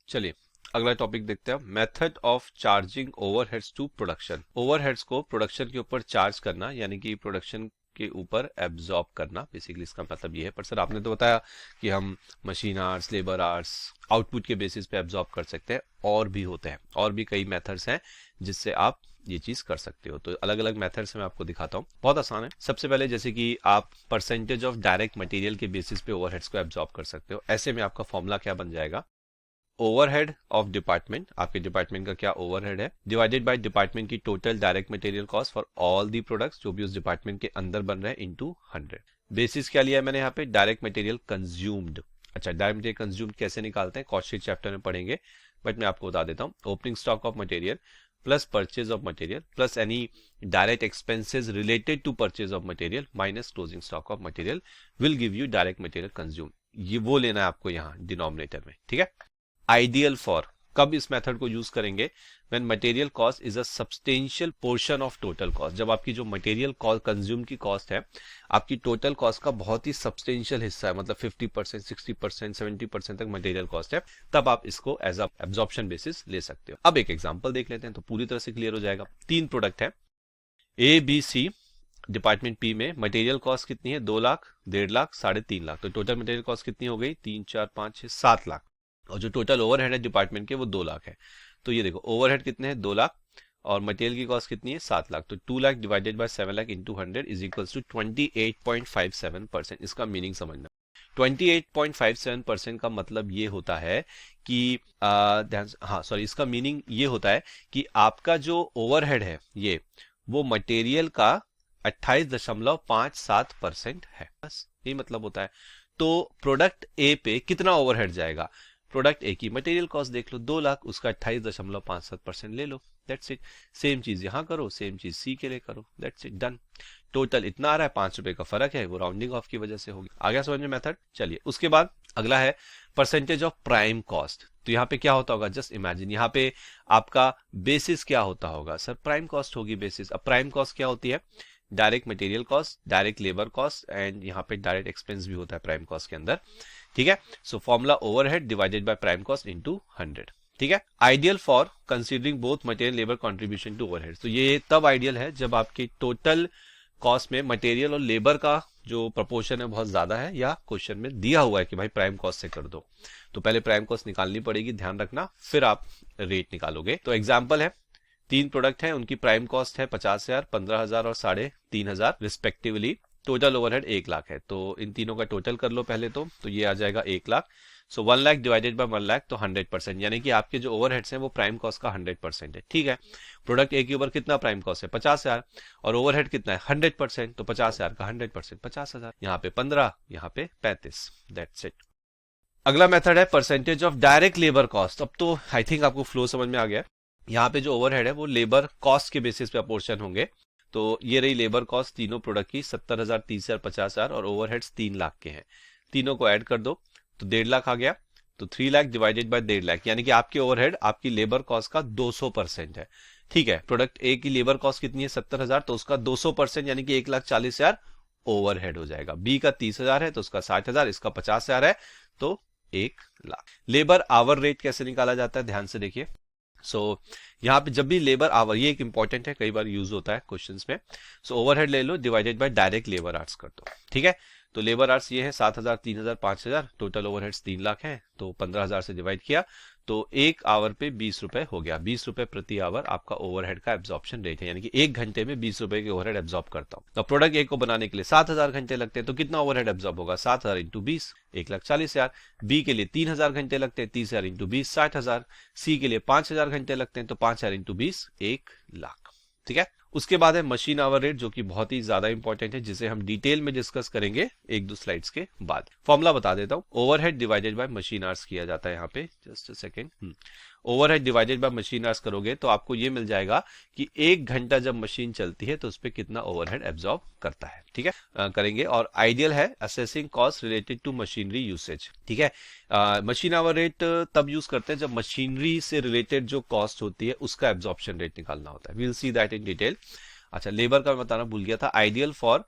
चलिए अगला टॉपिक देखते हैं, method of charging overheads to production. Overheads को प्रोडक्शन के ऊपर चार्ज करना, यानी कि प्रोडक्शन के ऊपर एब्जॉर्ब करना, बेसिकली इसका मतलब ये है। पर सर आपने तो बताया कि हम machine hours, labour hours, output के बेसिस पे एब्जॉर्ब कर सकते हैं, और भी होते हैं, और भी कई मेथड्स हैं जिससे आप ये चीज कर सकते हो। तो अलग अलग मेथड्स मैं आपको दिखाता हूँ, बहुत आसान है। सबसे पहले जैसे कि आप परसेंटेज ऑफ डायरेक्ट मटेरियल के बेसिस पे ओवरहेड्स को एब्जॉर्ब कर सकते हो। ऐसे में आपका फॉर्मूला क्या बन जाएगा, ओवरहेड ऑफ डिपार्टमेंट, आपके डिपार्टमेंट का क्या ओवरहेड है, डिवाइडेड बाय डिपार्टमेंट की total direct material cost for all the products जो भी उस डिपार्टमेंट के अंदर बन रहे हैं, इनटू 100। बेसिस क्या लिया है मैंने यहाँ पे, डायरेक्ट मटेरियल कंज्यूम्ड। अच्छा, डायरेक्ट मटेरियल कंज्यूम्ड कैसे निकालते हैं, कॉस्ट शीट चैप्टर में पढ़ेंगे, बट मैं आपको बता देता हूँ। Opening stock of material plus purchase of material plus any direct expenses related to purchase of material minus closing stock of material will give you direct material consume. ये वो लेना है आपको यहाँ डिनोमिनेटर में, ठीक है। आइडियल फॉर, कब इस मेथड को यूज करेंगे, when material cost is a substantial portion of total cost. जब आपकी जो मटेरियल कॉस्ट कंज्यूम की कॉस्ट है, आपकी टोटल कॉस्ट का बहुत ही सब्सटेंशियल हिस्सा है, मतलब 50%, 60%, 70% तक मटेरियल कॉस्ट है, तब आप इसको एज अ एब्जॉर्प्शन बेसिस ले सकते हो। अब एक एग्जांपल देख लेते हैं तो पूरी तरह से क्लियर हो जाएगा। 3 प्रोडक्ट है A B C, department P में मटेरियल कॉस्ट कितनी है, 2 लाख, 1.5 लाख, 3.5 लाख। तो टोटल मटेरियल कॉस्ट कितनी हो गई, 3, 4, 5, 6, 7 लाख। और जो टोटल ओवरहेड है डिपार्टमेंट के वो 2 लाख है। तो ये देखो ओवरहेड कितने हैं, 2 लाख, और मटेरियल की कॉस्ट कितनी है, 7 लाख। तो 2 lakh divided by 7 lakh into 100 is equals to 28.57%। इसका मीनिंग समझना, 28.57% का मतलब ये होता है कि इसका मीनिंग ये होता है कि आपका जो ओवरहेड है ये, वो मटेरियल का 28.57% है, बस यही मतलब होता है। तो प्रोडक्ट ए पे कितना ओवरहेड जाएगा, प्रोडक्ट ए की मटेरियल कॉस्ट देख लो 2 लाख, उसका 28.57% ले लो, दैट्स इट। सेम चीज यहां करो, सेम चीज सी के लिए करो, दैट्स इट, डन। टोटल इतना आ रहा है, 5 रुपए का फर्क है, वो राउंडिंग ऑफ की वजह से होगी। आ गया समझ में मेथड। चलिए उसके बाद अगला है परसेंटेज ऑफ प्राइम कॉस्ट। तो यहाँ पे क्या होता होगा, जस्ट इमेजिन, यहाँ पे आपका बेसिस क्या होता होगा, सर प्राइम कॉस्ट होगी बेसिस। अब प्राइम कॉस्ट क्या होती है, direct material cost, direct labour cost, and यहाँ पे डायरेक्ट एक्सपेंस भी होता है प्राइम कॉस्ट के अंदर, ठीक है। So formula overhead divided by prime cost into 100, ठीक है। Ideal for considering both material labour contribution to overhead. तो ये तब आइडियल है जब आपकी टोटल कॉस्ट में मटेरियल और लेबर का जो प्रपोर्शन है बहुत ज्यादा है, या क्वेश्चन में दिया हुआ है कि भाई प्राइम कॉस्ट से कर दो, तो पहले प्राइम कॉस्ट निकालनी पड़ेगी, ध्यान रखना, फिर आप रेट निकालोगे। तो एग्जाम्पल है, 3 प्रोडक्ट है, उनकी प्राइम कॉस्ट है 50,000, 15,000 और 3,500 रिस्पेक्टिवली। टोटल ओवरहेड 1 लाख है, तो इन तीनों का टोटल कर लो पहले तो ये आ जाएगा 1 लाख। सो 1 लाख डिवाइडेड बाय 1 लाख, तो 100%, यानी कि आपके जो ओवरहेड्स हैं वो प्राइम कॉस्ट का 100% है, ठीक है। प्रोडक्ट ए के ऊपर कितना प्राइम कॉस्ट है, 50,000, और ओवरहेड कितना है 100%, तो 50,000 का 100% 50,000, यहाँ पे 15, यहाँ पे 35, दैट्स इट। अगला मेथड है percentage of direct labour cost. अब तो आई थिंक आपको फ्लो समझ में आ गया। यहाँ पे जो ओवरहेड है वो लेबर कॉस्ट के बेसिस पे अपोर्शन होंगे। तो ये रही लेबर कॉस्ट तीनों प्रोडक्ट की, 70,000, 30,000, 50,000, और ओवरहेड्स 3 लाख के हैं। तीनों को ऐड कर दो तो 1.5 लाख आ गया। तो 3 लाख डिवाइडेड बाय 1.5 लाख, यानी कि आपके ओवरहेड आपकी लेबर कॉस्ट का 200% है, ठीक है। प्रोडक्ट ए की लेबर कॉस्ट कितनी है, 70,000, तो उसका 200% यानी कि 1,40,000 ओवरहेड हो जाएगा। बी का 30,000 है तो उसका 60,000, इसका 50,000 है, तो 1 लाख। लेबर आवर रेट कैसे निकाला जाता है, ध्यान से देखिए। यहाँ पे जब भी लेबर आवर, ये एक इंपॉर्टेंट है, कई बार यूज होता है क्वेश्चंस में। ओवरहेड ले लो divided by direct labour hours कर दो, ठीक है। तो लेबर आवर्स ये है 7,000, 3,000, 5,000, टोटल ओवरहेड्स 3 लाख है, तो 15,000 से डिवाइड किया तो 1 आवर पे 20 रुपए हो गया। 20 रुपए प्रति आवर आपका ओवरहेड का एब्जॉर्प्शन रेट है, यानी कि 1 घंटे में 20 रुपए के ओवरहेड एब्जॉर्ब करता हूं। तो प्रोडक्ट ए को बनाने के लिए 7,000 घंटे लगते हैं, तो कितना ओवरहेड एब्जॉर्ब होगा, 7,000 इंटू 20, 1,40,000। बी के लिए 3,000 घंटे लगते हैं, 30,000 इंटू 20, 60,000। सी के लिए 5,000 घंटे लगते हैं, तो 5,000 इंटू 20, 1 लाख, ठीक है। उसके बाद है मशीन आवर रेट, जो कि बहुत ही ज्यादा इंपॉर्टेंट है, जिसे हम डिटेल में डिस्कस करेंगे 1-2 स्लाइड्स के बाद। फॉर्मूला बता देता हूं, overhead divided by machine hours किया जाता है यहाँ पे, just a second. Overhead divided by machine hours करोगे तो आपको ये मिल जाएगा कि 1 घंटा जब मशीन चलती है तो उस पर कितना ओवरहेड एब्जॉर्ब करता है, ठीक है। करेंगे। और आइडियल है assessing cost related to machinery usage, ठीक है। मशीन आवर रेट तब यूज करते हैं जब मशीनरी से रिलेटेड जो कॉस्ट होती है उसका एब्जॉर्प्शन रेट निकालना होता है। We will see that in detail. अच्छा, लेबर का मैं बताना भूल गया था, ideal for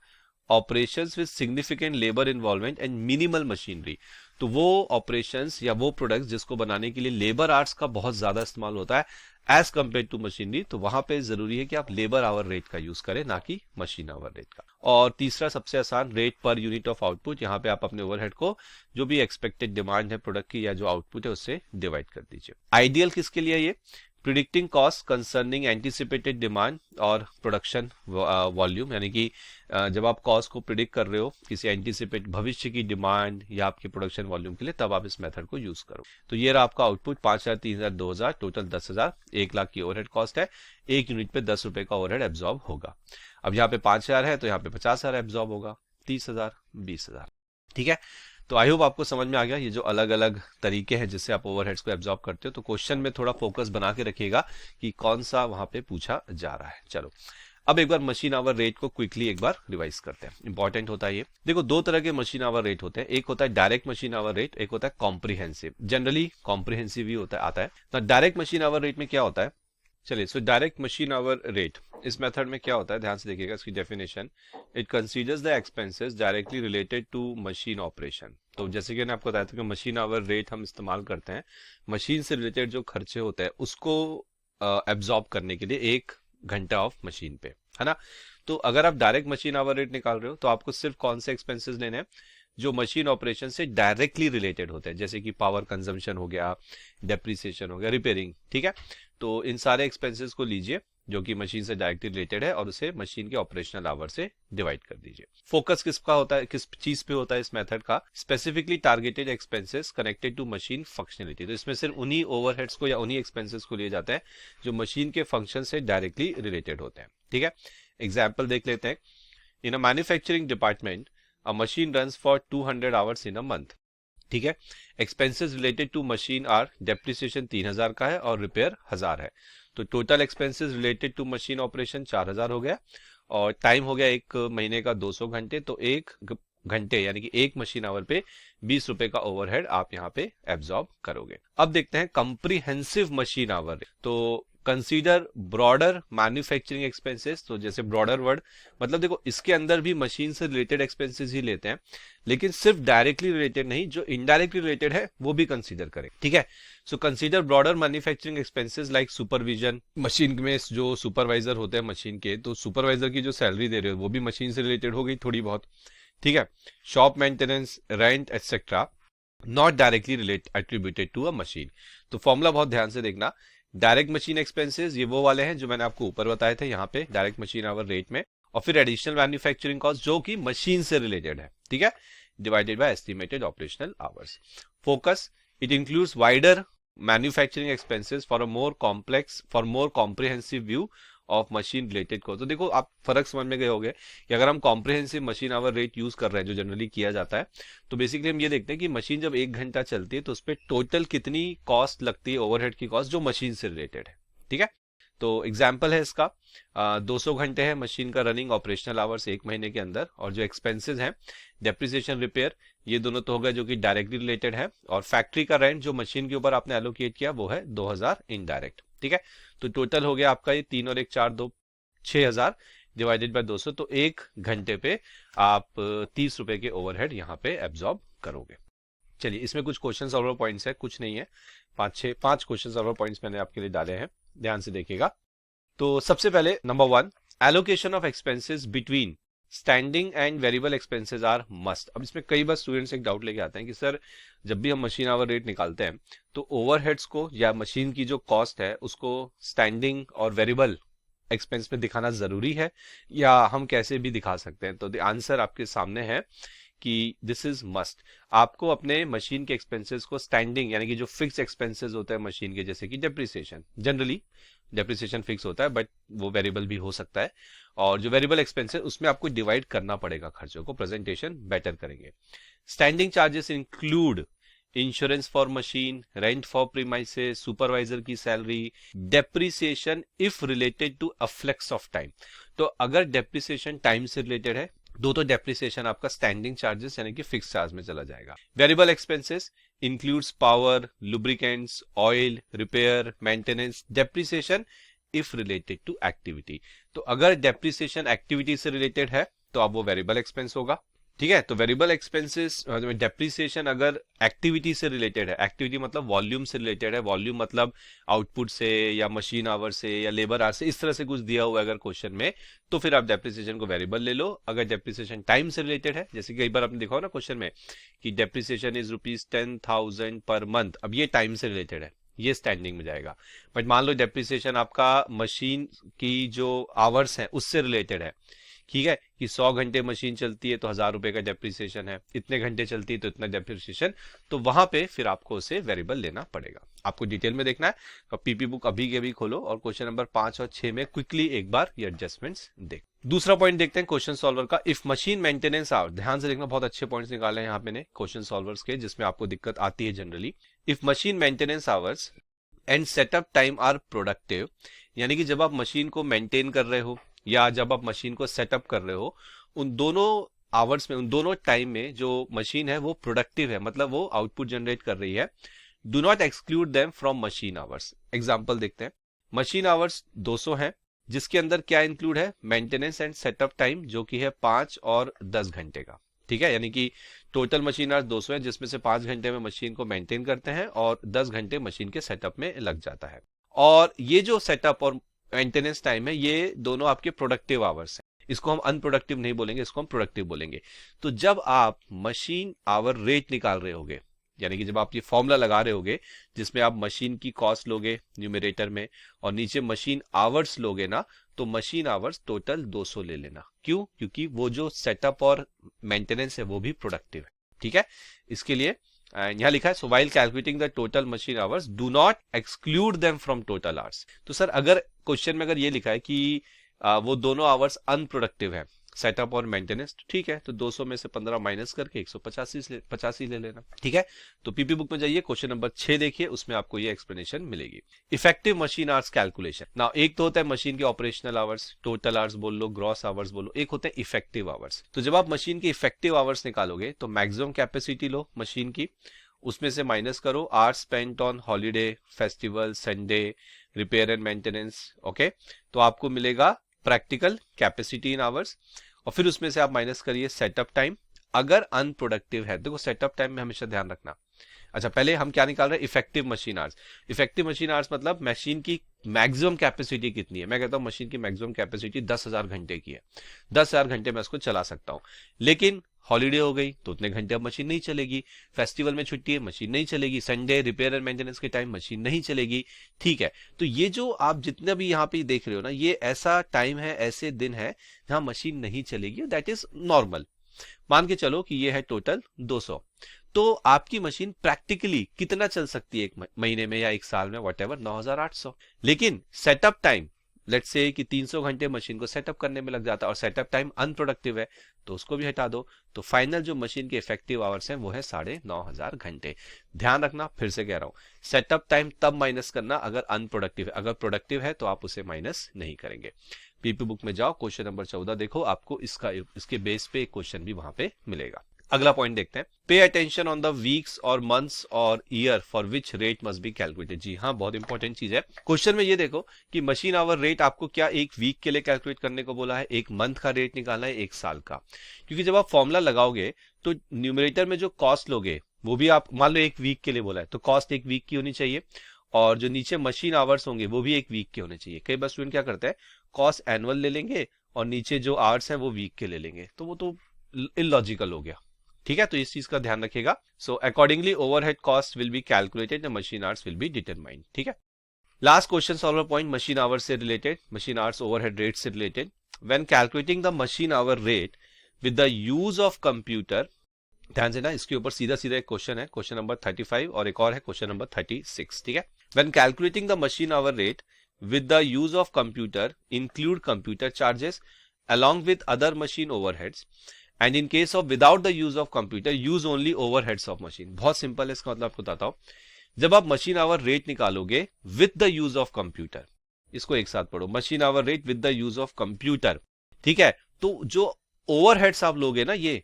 operations with significant labour involvement and minimal machinery. तो वो ऑपरेशंस या वो प्रोडक्ट्स जिसको बनाने के लिए लेबर आवर्स का बहुत ज्यादा इस्तेमाल होता है एज कंपेयर टू मशीनरी, तो वहां पे जरूरी है कि आप लेबर आवर रेट का यूज करें, ना कि मशीन आवर रेट का। और तीसरा सबसे आसान, rate per unit of output. यहाँ पे आप अपने ओवरहेड को जो भी एक्सपेक्टेड डिमांड है प्रोडक्ट की या जो आउटपुट है उससे डिवाइड कर दीजिए। आइडियल किसके लिए ये? Predicting cost concerning anticipated demand और प्रोडक्शन वॉल्यूम, यानी कि जब आप कॉस्ट को प्रिडिक्ट कर रहे हो किसी एंटिसिपेट भविष्य की डिमांड या आपके प्रोडक्शन वॉल्यूम के लिए, तब आप इस मेथड को यूज करो। तो ये रहा आपका आउटपुट, 5,000, 3,000, 2,000, टोटल 10,000, 1 लाख की ओवरहेड कॉस्ट है। 1 यूनिट पे 10 रुपए का ओवरहेड एब्जॉर्ब होगा। अब यहाँ पे 5,000 है तो यहाँ पे 50,000 एब्जॉर्ब होगा, 30,000, 20,000। ठीक है, तो आई होप आपको समझ में आ गया ये जो अलग अलग तरीके हैं जिससे आप ओवरहेड्स को एब्जॉर्ब करते हो। तो क्वेश्चन में थोड़ा फोकस बना के रखिएगा कि कौन सा वहां पे पूछा जा रहा है। चलो अब एक बार मशीन आवर रेट को क्विकली एक बार रिवाइज करते हैं, इंपॉर्टेंट होता है ये। देखो, दो तरह के मशीन आवर रेट होते हैं, एक होता है डायरेक्ट मशीन आवर रेट, एक होता है कॉम्प्रिहेंसिव। जनरली कॉम्प्रिहेंसिव ही होता है, आता है। तो डायरेक्ट मशीन आवर रेट में क्या होता है, चलिए, so direct machine hour rate इस मेथड में क्या होता है, ध्यान से देखिएगा इसकी definition. It considers the expenses directly related to machine operation. तो जैसे कि मैंने आपको बताया था कि मशीन आवर रेट हम इस्तेमाल करते हैं मशीन से रिलेटेड जो खर्चे होते हैं उसको एब्जॉर्ब करने के लिए 1 घंटा ऑफ मशीन पे, है ना। तो अगर आप डायरेक्ट मशीन आवर रेट निकाल रहे हो तो आपको सिर्फ कौन से एक्सपेंसेस लेने हैं जो मशीन ऑपरेशन से डायरेक्टली रिलेटेड होते हैं, जैसे कि पावर कंजम्पशन हो गया, डेप्रिसिएशन हो गया, रिपेयरिंग। ठीक है, तो इन सारे एक्सपेंसेस को लीजिए जो कि मशीन से डायरेक्टली रिलेटेड है और उसे मशीन के ऑपरेशनल आवर से डिवाइड कर दीजिए। फोकस किसका होता है, किस चीज पे होता है इस मेथड का? Specifically targeted expenses connected to machine functionality. तो इसमें सिर्फ उन्हीं ओवरहेड्स को या उन्हीं एक्सपेंसेस को लिए जाते हैं जो मशीन के फंक्शन से डायरेक्टली रिलेटेड होते हैं। ठीक है, एग्जाम्पल देख लेते हैं। In a manufacturing department a machine runs for 200 hours in a month. ठीक है, expenses related to machine are depreciation 3,000 का है और रिपेयर 1,000 है। तो total expenses related to machine operation 4,000 हो गया और टाइम हो गया 1 महीने का 200 घंटे। तो 1 घंटे यानी कि 1 मशीन आवर पे 20 रुपए का ओवरहेड आप यहाँ पे एब्जॉर्ब करोगे। अब देखते हैं कंप्रीहेंसिव मशीन आवर। तो कंसीडर ब्रॉडर मैन्युफैक्चरिंग एक्सपेंसेस। तो जैसे ब्रॉडर वर्ड मतलब देखो इसके अंदर भी मशीन से रिलेटेड एक्सपेंसेस ही लेते हैं, लेकिन सिर्फ डायरेक्टली रिलेटेड नहीं, जो इनडायरेक्टली रिलेटेड है वो भी कंसीडर करें। ठीक है, so consider broader manufacturing expenses like supervision. Machine में जो सुपरवाइजर होते हैं मशीन के, तो सुपरवाइजर की जो सैलरी दे रहे हो वो भी मशीन से रिलेटेड हो गई थोड़ी बहुत। ठीक है, shop maintenance, rent etcetera not directly relate attributed to a machine. तो फॉर्मूला बहुत ध्यान से देखना। डायरेक्ट मशीन एक्सपेंसेस ये वो वाले हैं जो मैंने आपको ऊपर बताए थे यहाँ पे डायरेक्ट मशीन आवर रेट में, और फिर एडिशनल मैन्युफैक्चरिंग कॉस्ट जो कि मशीन से रिलेटेड है। ठीक है, divided by estimated operational hours. Focus, it includes wider manufacturing expenses for more comprehensive view of machine related को। तो देखो आप फर्क समझ में गए होंगे कि अगर हम comprehensive machine hour rate use कर रहे हैं जो जनरली किया जाता है, तो बेसिकली हम ये देखते हैं कि मशीन जब 1 घंटा चलती है तो उस पर टोटल कितनी कॉस्ट लगती है, ओवरहेड की कॉस्ट जो मशीन से रिलेटेड है। ठीक है, तो एग्जाम्पल है इसका 200 घंटे है मशीन का रनिंग ऑपरेशनल आवर्स 1 महीने के अंदर, और जो एक्सपेंसेस हैं डेप्रिसिएशन, रिपेयर, ये दोनों तो हो गए जो कि डायरेक्टली रिलेटेड है, और फैक्ट्री का रेंट जो मशीन के ऊपर आपने एलोकेट किया वो है 2,000 इनडायरेक्ट। ठीक है, तो टोटल हो गया आपका ये 3 और 1 4 2 6,000 डिवाइडेड बाय 200। तो 1 घंटे पे आप 30 रुपए के ओवरहेड यहाँ पे एब्जॉर्ब करोगे। चलिए, इसमें कुछ क्वेश्चन सॉल्वर पॉइंट्स है, कुछ नहीं है, 5 क्वेश्चन सॉल्वर पॉइंट्स मैंने आपके लिए डाले हैं, ध्यान से देखिएगा। तो सबसे पहले number 1, allocation of expenses between standing and variable expenses are must. अब इसमें कई बार स्टूडेंट्स एक डाउट लेके आते हैं कि सर जब भी हम मशीन आवर रेट निकालते हैं तो ओवरहेड्स को या मशीन की जो कॉस्ट है उसको स्टैंडिंग और वेरिएबल एक्सपेंस में दिखाना जरूरी है या हम कैसे भी दिखा सकते हैं। तो द आंसर आपके सामने है कि दिस इज मस्ट। आपको अपने मशीन के एक्सपेंसेस को स्टैंडिंग यानी कि जो फिक्स एक्सपेंसेस होते हैं मशीन के, जैसे कि डेप्रिसिएशन, जनरली डेप्रिसिएशन फिक्स होता है बट वो वेरिएबल भी हो सकता है, और जो वेरिएबल एक्सपेंस है उसमें आपको डिवाइड करना पड़ेगा खर्चों को, प्रेजेंटेशन बेटर करेंगे। Standing charges include insurance for machine, rent for premises, supervisor की salary, depreciation if related to a flex of time. तो अगर डेप्रिसिएशन टाइम से रिलेटेड है तो डेप्रिसिएशन आपका स्टैंडिंग चार्जेस यानी कि फिक्स चार्ज में चला जाएगा। Variable expenses includes power, lubricants, oil, repair, maintenance, depreciation if related to activity. तो अगर डेप्रिसिएशन एक्टिविटी से रिलेटेड है तो अब वो वेरिएबल एक्सपेंस होगा। ठीक है। तो वेरिएबल एक्सपेंसेस डेप्रिसिएशन अगर एक्टिविटी से रिलेटेड है, एक्टिविटी मतलब वॉल्यूम से रिलेटेड है, वॉल्यूम मतलब आउटपुट से या मशीन आवर से या लेबर आवर से, इस तरह से कुछ दिया हुआ है अगर क्वेश्चन में, तो फिर आप डेप्रिसिएशन को वेरिएबल ले लो। अगर डेप्रिसिएशन टाइम से रिलेटेड है, जैसे कई बार आपने देखा हो ना क्वेश्चन में कि डेप्रिसिएशन इज ₹10,000 पर मंथ, अब ये टाइम से रिलेटेड है, ये स्टैंडिंग में जाएगा। बट मान लो डेप्रिसिएशन आपका मशीन की जो आवर्स हैं उससे रिलेटेड है, ठीक है, कि 100 घंटे मशीन चलती है तो ₹1000 का डेप्रिसिएशन है, इतने घंटे चलती है तो इतना डेप्रिसिएशन, तो वहां पे फिर आपको उसे वेरिएबल लेना पड़ेगा। आपको डिटेल में देखना है तो पीपी बुक अभी के अभी खोलो और क्वेश्चन नंबर 5 और 6 में क्विकली एक बार ये एडजस्टमेंट्स देख। दूसरा पॉइंट देखते हैं क्वेश्चन सॉल्वर का, इफ मशीन मेंटेनेंस आवर, ध्यान से देखना, बहुत अच्छे पॉइंट्स निकाले हैं यहाँ मैंने क्वेश्चन सॉल्वर्स के, जिसमें आपको दिक्कत आती है generally. If machine maintenance hours and setup time are productive, यानी कि जब आप मशीन को मेंटेन कर रहे हो या जब आप मशीन को सेटअप कर रहे हो, उन दोनों आवर्स में, उन दोनों टाइम में जो मशीन है वो प्रोडक्टिव है, मतलब वो आउटपुट जनरेट कर रही है, do not exclude them from machine hours. Example देखते हैं, मशीन आवर्स 200 है, जिसके अंदर क्या इंक्लूड है, मेंटेनेंस एंड सेटअप टाइम, जो कि है 5 और 10 घंटे का। ठीक है, यानी कि टोटल मशीन आवर्स 200 है, जिसमें से 5 घंटे में मशीन को मेंटेन करते हैं और 10 घंटे मशीन के सेटअप में लग जाता है। और ये जो सेटअप और मेंटेनेंस टाइम है, ये दोनों आपके प्रोडक्टिव आवर्स हैं। इसको हम अनप्रोडक्टिव नहीं बोलेंगे, इसको हम प्रोडक्टिव बोलेंगे। तो जब आप मशीन आवर रेट निकाल रहे होगे, यानी कि जब आप ये फॉर्मूला लगा रहे होगे जिसमें आप मशीन की कॉस्ट लोगे न्यूमरेटर में और नीचे मशीन आवर्स लोगे ना, तो मशीन आवर्स टोटल 200 ले लेना। क्यों? क्योंकि वो जो सेटअप और मेंटेनेंस है वो भी प्रोडक्टिव है। ठीक है, इसके लिए यहां लिखा है, सो while calculating the total machine hours do not exclude them from total hours. तो सर अगर क्वेश्चन में अगर ये लिखा है कि वो दोनों आवर्स अनप्रोडक्टिव है, सेटअप और मेंटेनेंस, तो ठीक है, तो 200 में से 15 माइनस करके 185 ले लेना। ठीक है, तो पीपी बुक में जाइए, क्वेश्चन नंबर 6 देखिए, उसमें आपको ये एक्सप्लेनेशन मिलेगी। Effective machine hours calculation. Now एक तो होता है मशीन के ऑपरेशनल आवर्स, टोटल आवर्स बोल लो, ग्रॉस आवर्स बोलो, एक होते हैं इफेक्टिव आवर्स। तो जब आप मशीन के इफेक्टिव आवर्स निकालोगे तो मैक्सिमम कैपेसिटी लो मशीन की, उसमें से माइनस करो hours spent on holiday, festival, Sunday, repair and maintenance. Okay, तो आपको मिलेगा प्रैक्टिकल कैपेसिटी इन आवर्स, और फिर उसमें से आप माइनस करिए सेटअप टाइम अगर अनप्रोडक्टिव है। देखो सेटअप टाइम में हमेशा ध्यान रखना। अच्छा, पहले हम क्या निकाल रहे हैं, effective machine hours. Effective machine hours मतलब मशीन की मैक्सिमम कैपेसिटी कितनी है। मैं कहता हूं मशीन की मैक्सिमम कैपेसिटी 10,000 घंटे की है, 10,000 घंटे मैं उसको चला सकता हूं, लेकिन हॉलीडे हो गई तो उतने घंटे अब मशीन नहीं चलेगी, फेस्टिवल में छुट्टी है मशीन नहीं चलेगी, संडे रिपेयर एंड मेंटेनेंस के टाइम मशीन नहीं चलेगी। ठीक है, तो ये जो आप जितने भी यहाँ पे देख रहे हो ना, ये ऐसा टाइम है, ऐसे दिन है जहां मशीन नहीं चलेगी, दैट इज नॉर्मल। मान के चलो कि ये है टोटल 200, तो आपकी मशीन प्रैक्टिकली कितना चल सकती है एक महीने में या एक साल में, व्हाटएवर, 9,800। लेकिन सेटअप टाइम लेट्स से कि 300 घंटे मशीन को सेटअप करने में लग जाता है और सेटअप टाइम अनप्रोडक्टिव है, तो उसको भी हटा दो, तो फाइनल जो मशीन के इफेक्टिव आवर्स हैं वो है 9,500 घंटे। ध्यान रखना, फिर से कह रहा हूं, सेटअप टाइम तब माइनस करना अगर अनप्रोडक्टिव है, अगर प्रोडक्टिव है तो आप उसे माइनस नहीं करेंगे। पीपी बुक में जाओ, क्वेश्चन नंबर 14 देखो, आपको इसके बेस पे एक क्वेश्चन भी वहां पे मिलेगा। अगला पॉइंट देखते हैं, pay attention on the weeks और मंथ्स और year for which rate must be calculated. जी हाँ, बहुत इंपॉर्टेंट चीज है। क्वेश्चन में ये देखो कि मशीन आवर रेट आपको क्या एक वीक के लिए कैलकुलेट करने को बोला है, एक मंथ का रेट निकालना है, एक साल का। क्योंकि जब आप फॉर्मूला लगाओगे तो न्यूमरेटर में जो कॉस्ट लोगे वो भी आप मान लो एक वीक के लिए बोला है तो कॉस्ट एक वीक की होनी चाहिए, और जो नीचे मशीन आवर्स होंगे वो भी एक वीक के होने चाहिए। कई बार स्टूडेंट क्या करते हैं, कॉस्ट एनुअल ले लेंगे और नीचे जो आवर्स है वो वीक के ले लेंगे, तो वो तो इलॉजिकल हो गया। ठीक है, तो इस चीज का ध्यान रखिएगा। So accordingly overhead cost will be calculated and machine hours will be determined. ठीक है, last question solver point machine hours से related, machine hours overhead rate से related. When calculating the machine hour rate with the use of computer, ध्यान से ना, इसके ऊपर सीधा सीधा एक क्वेश्चन है, क्वेश्चन नंबर 35 और एक और है क्वेश्चन नंबर 36। ठीक है, when calculating the machine hour rate with the use of computer include computer charges along with other machine overheads, and in case of without the use of computer use only overheads of machine। बहुत simple है, इसका मतलब आपको बताता हूं, जब आप machine hour rate निकालोगे with the use of computer, इसको एक साथ पढ़ो, machine hour rate with the use of computer. ठीक है, तो जो ओवरहेड्स आप लोगे ना, ये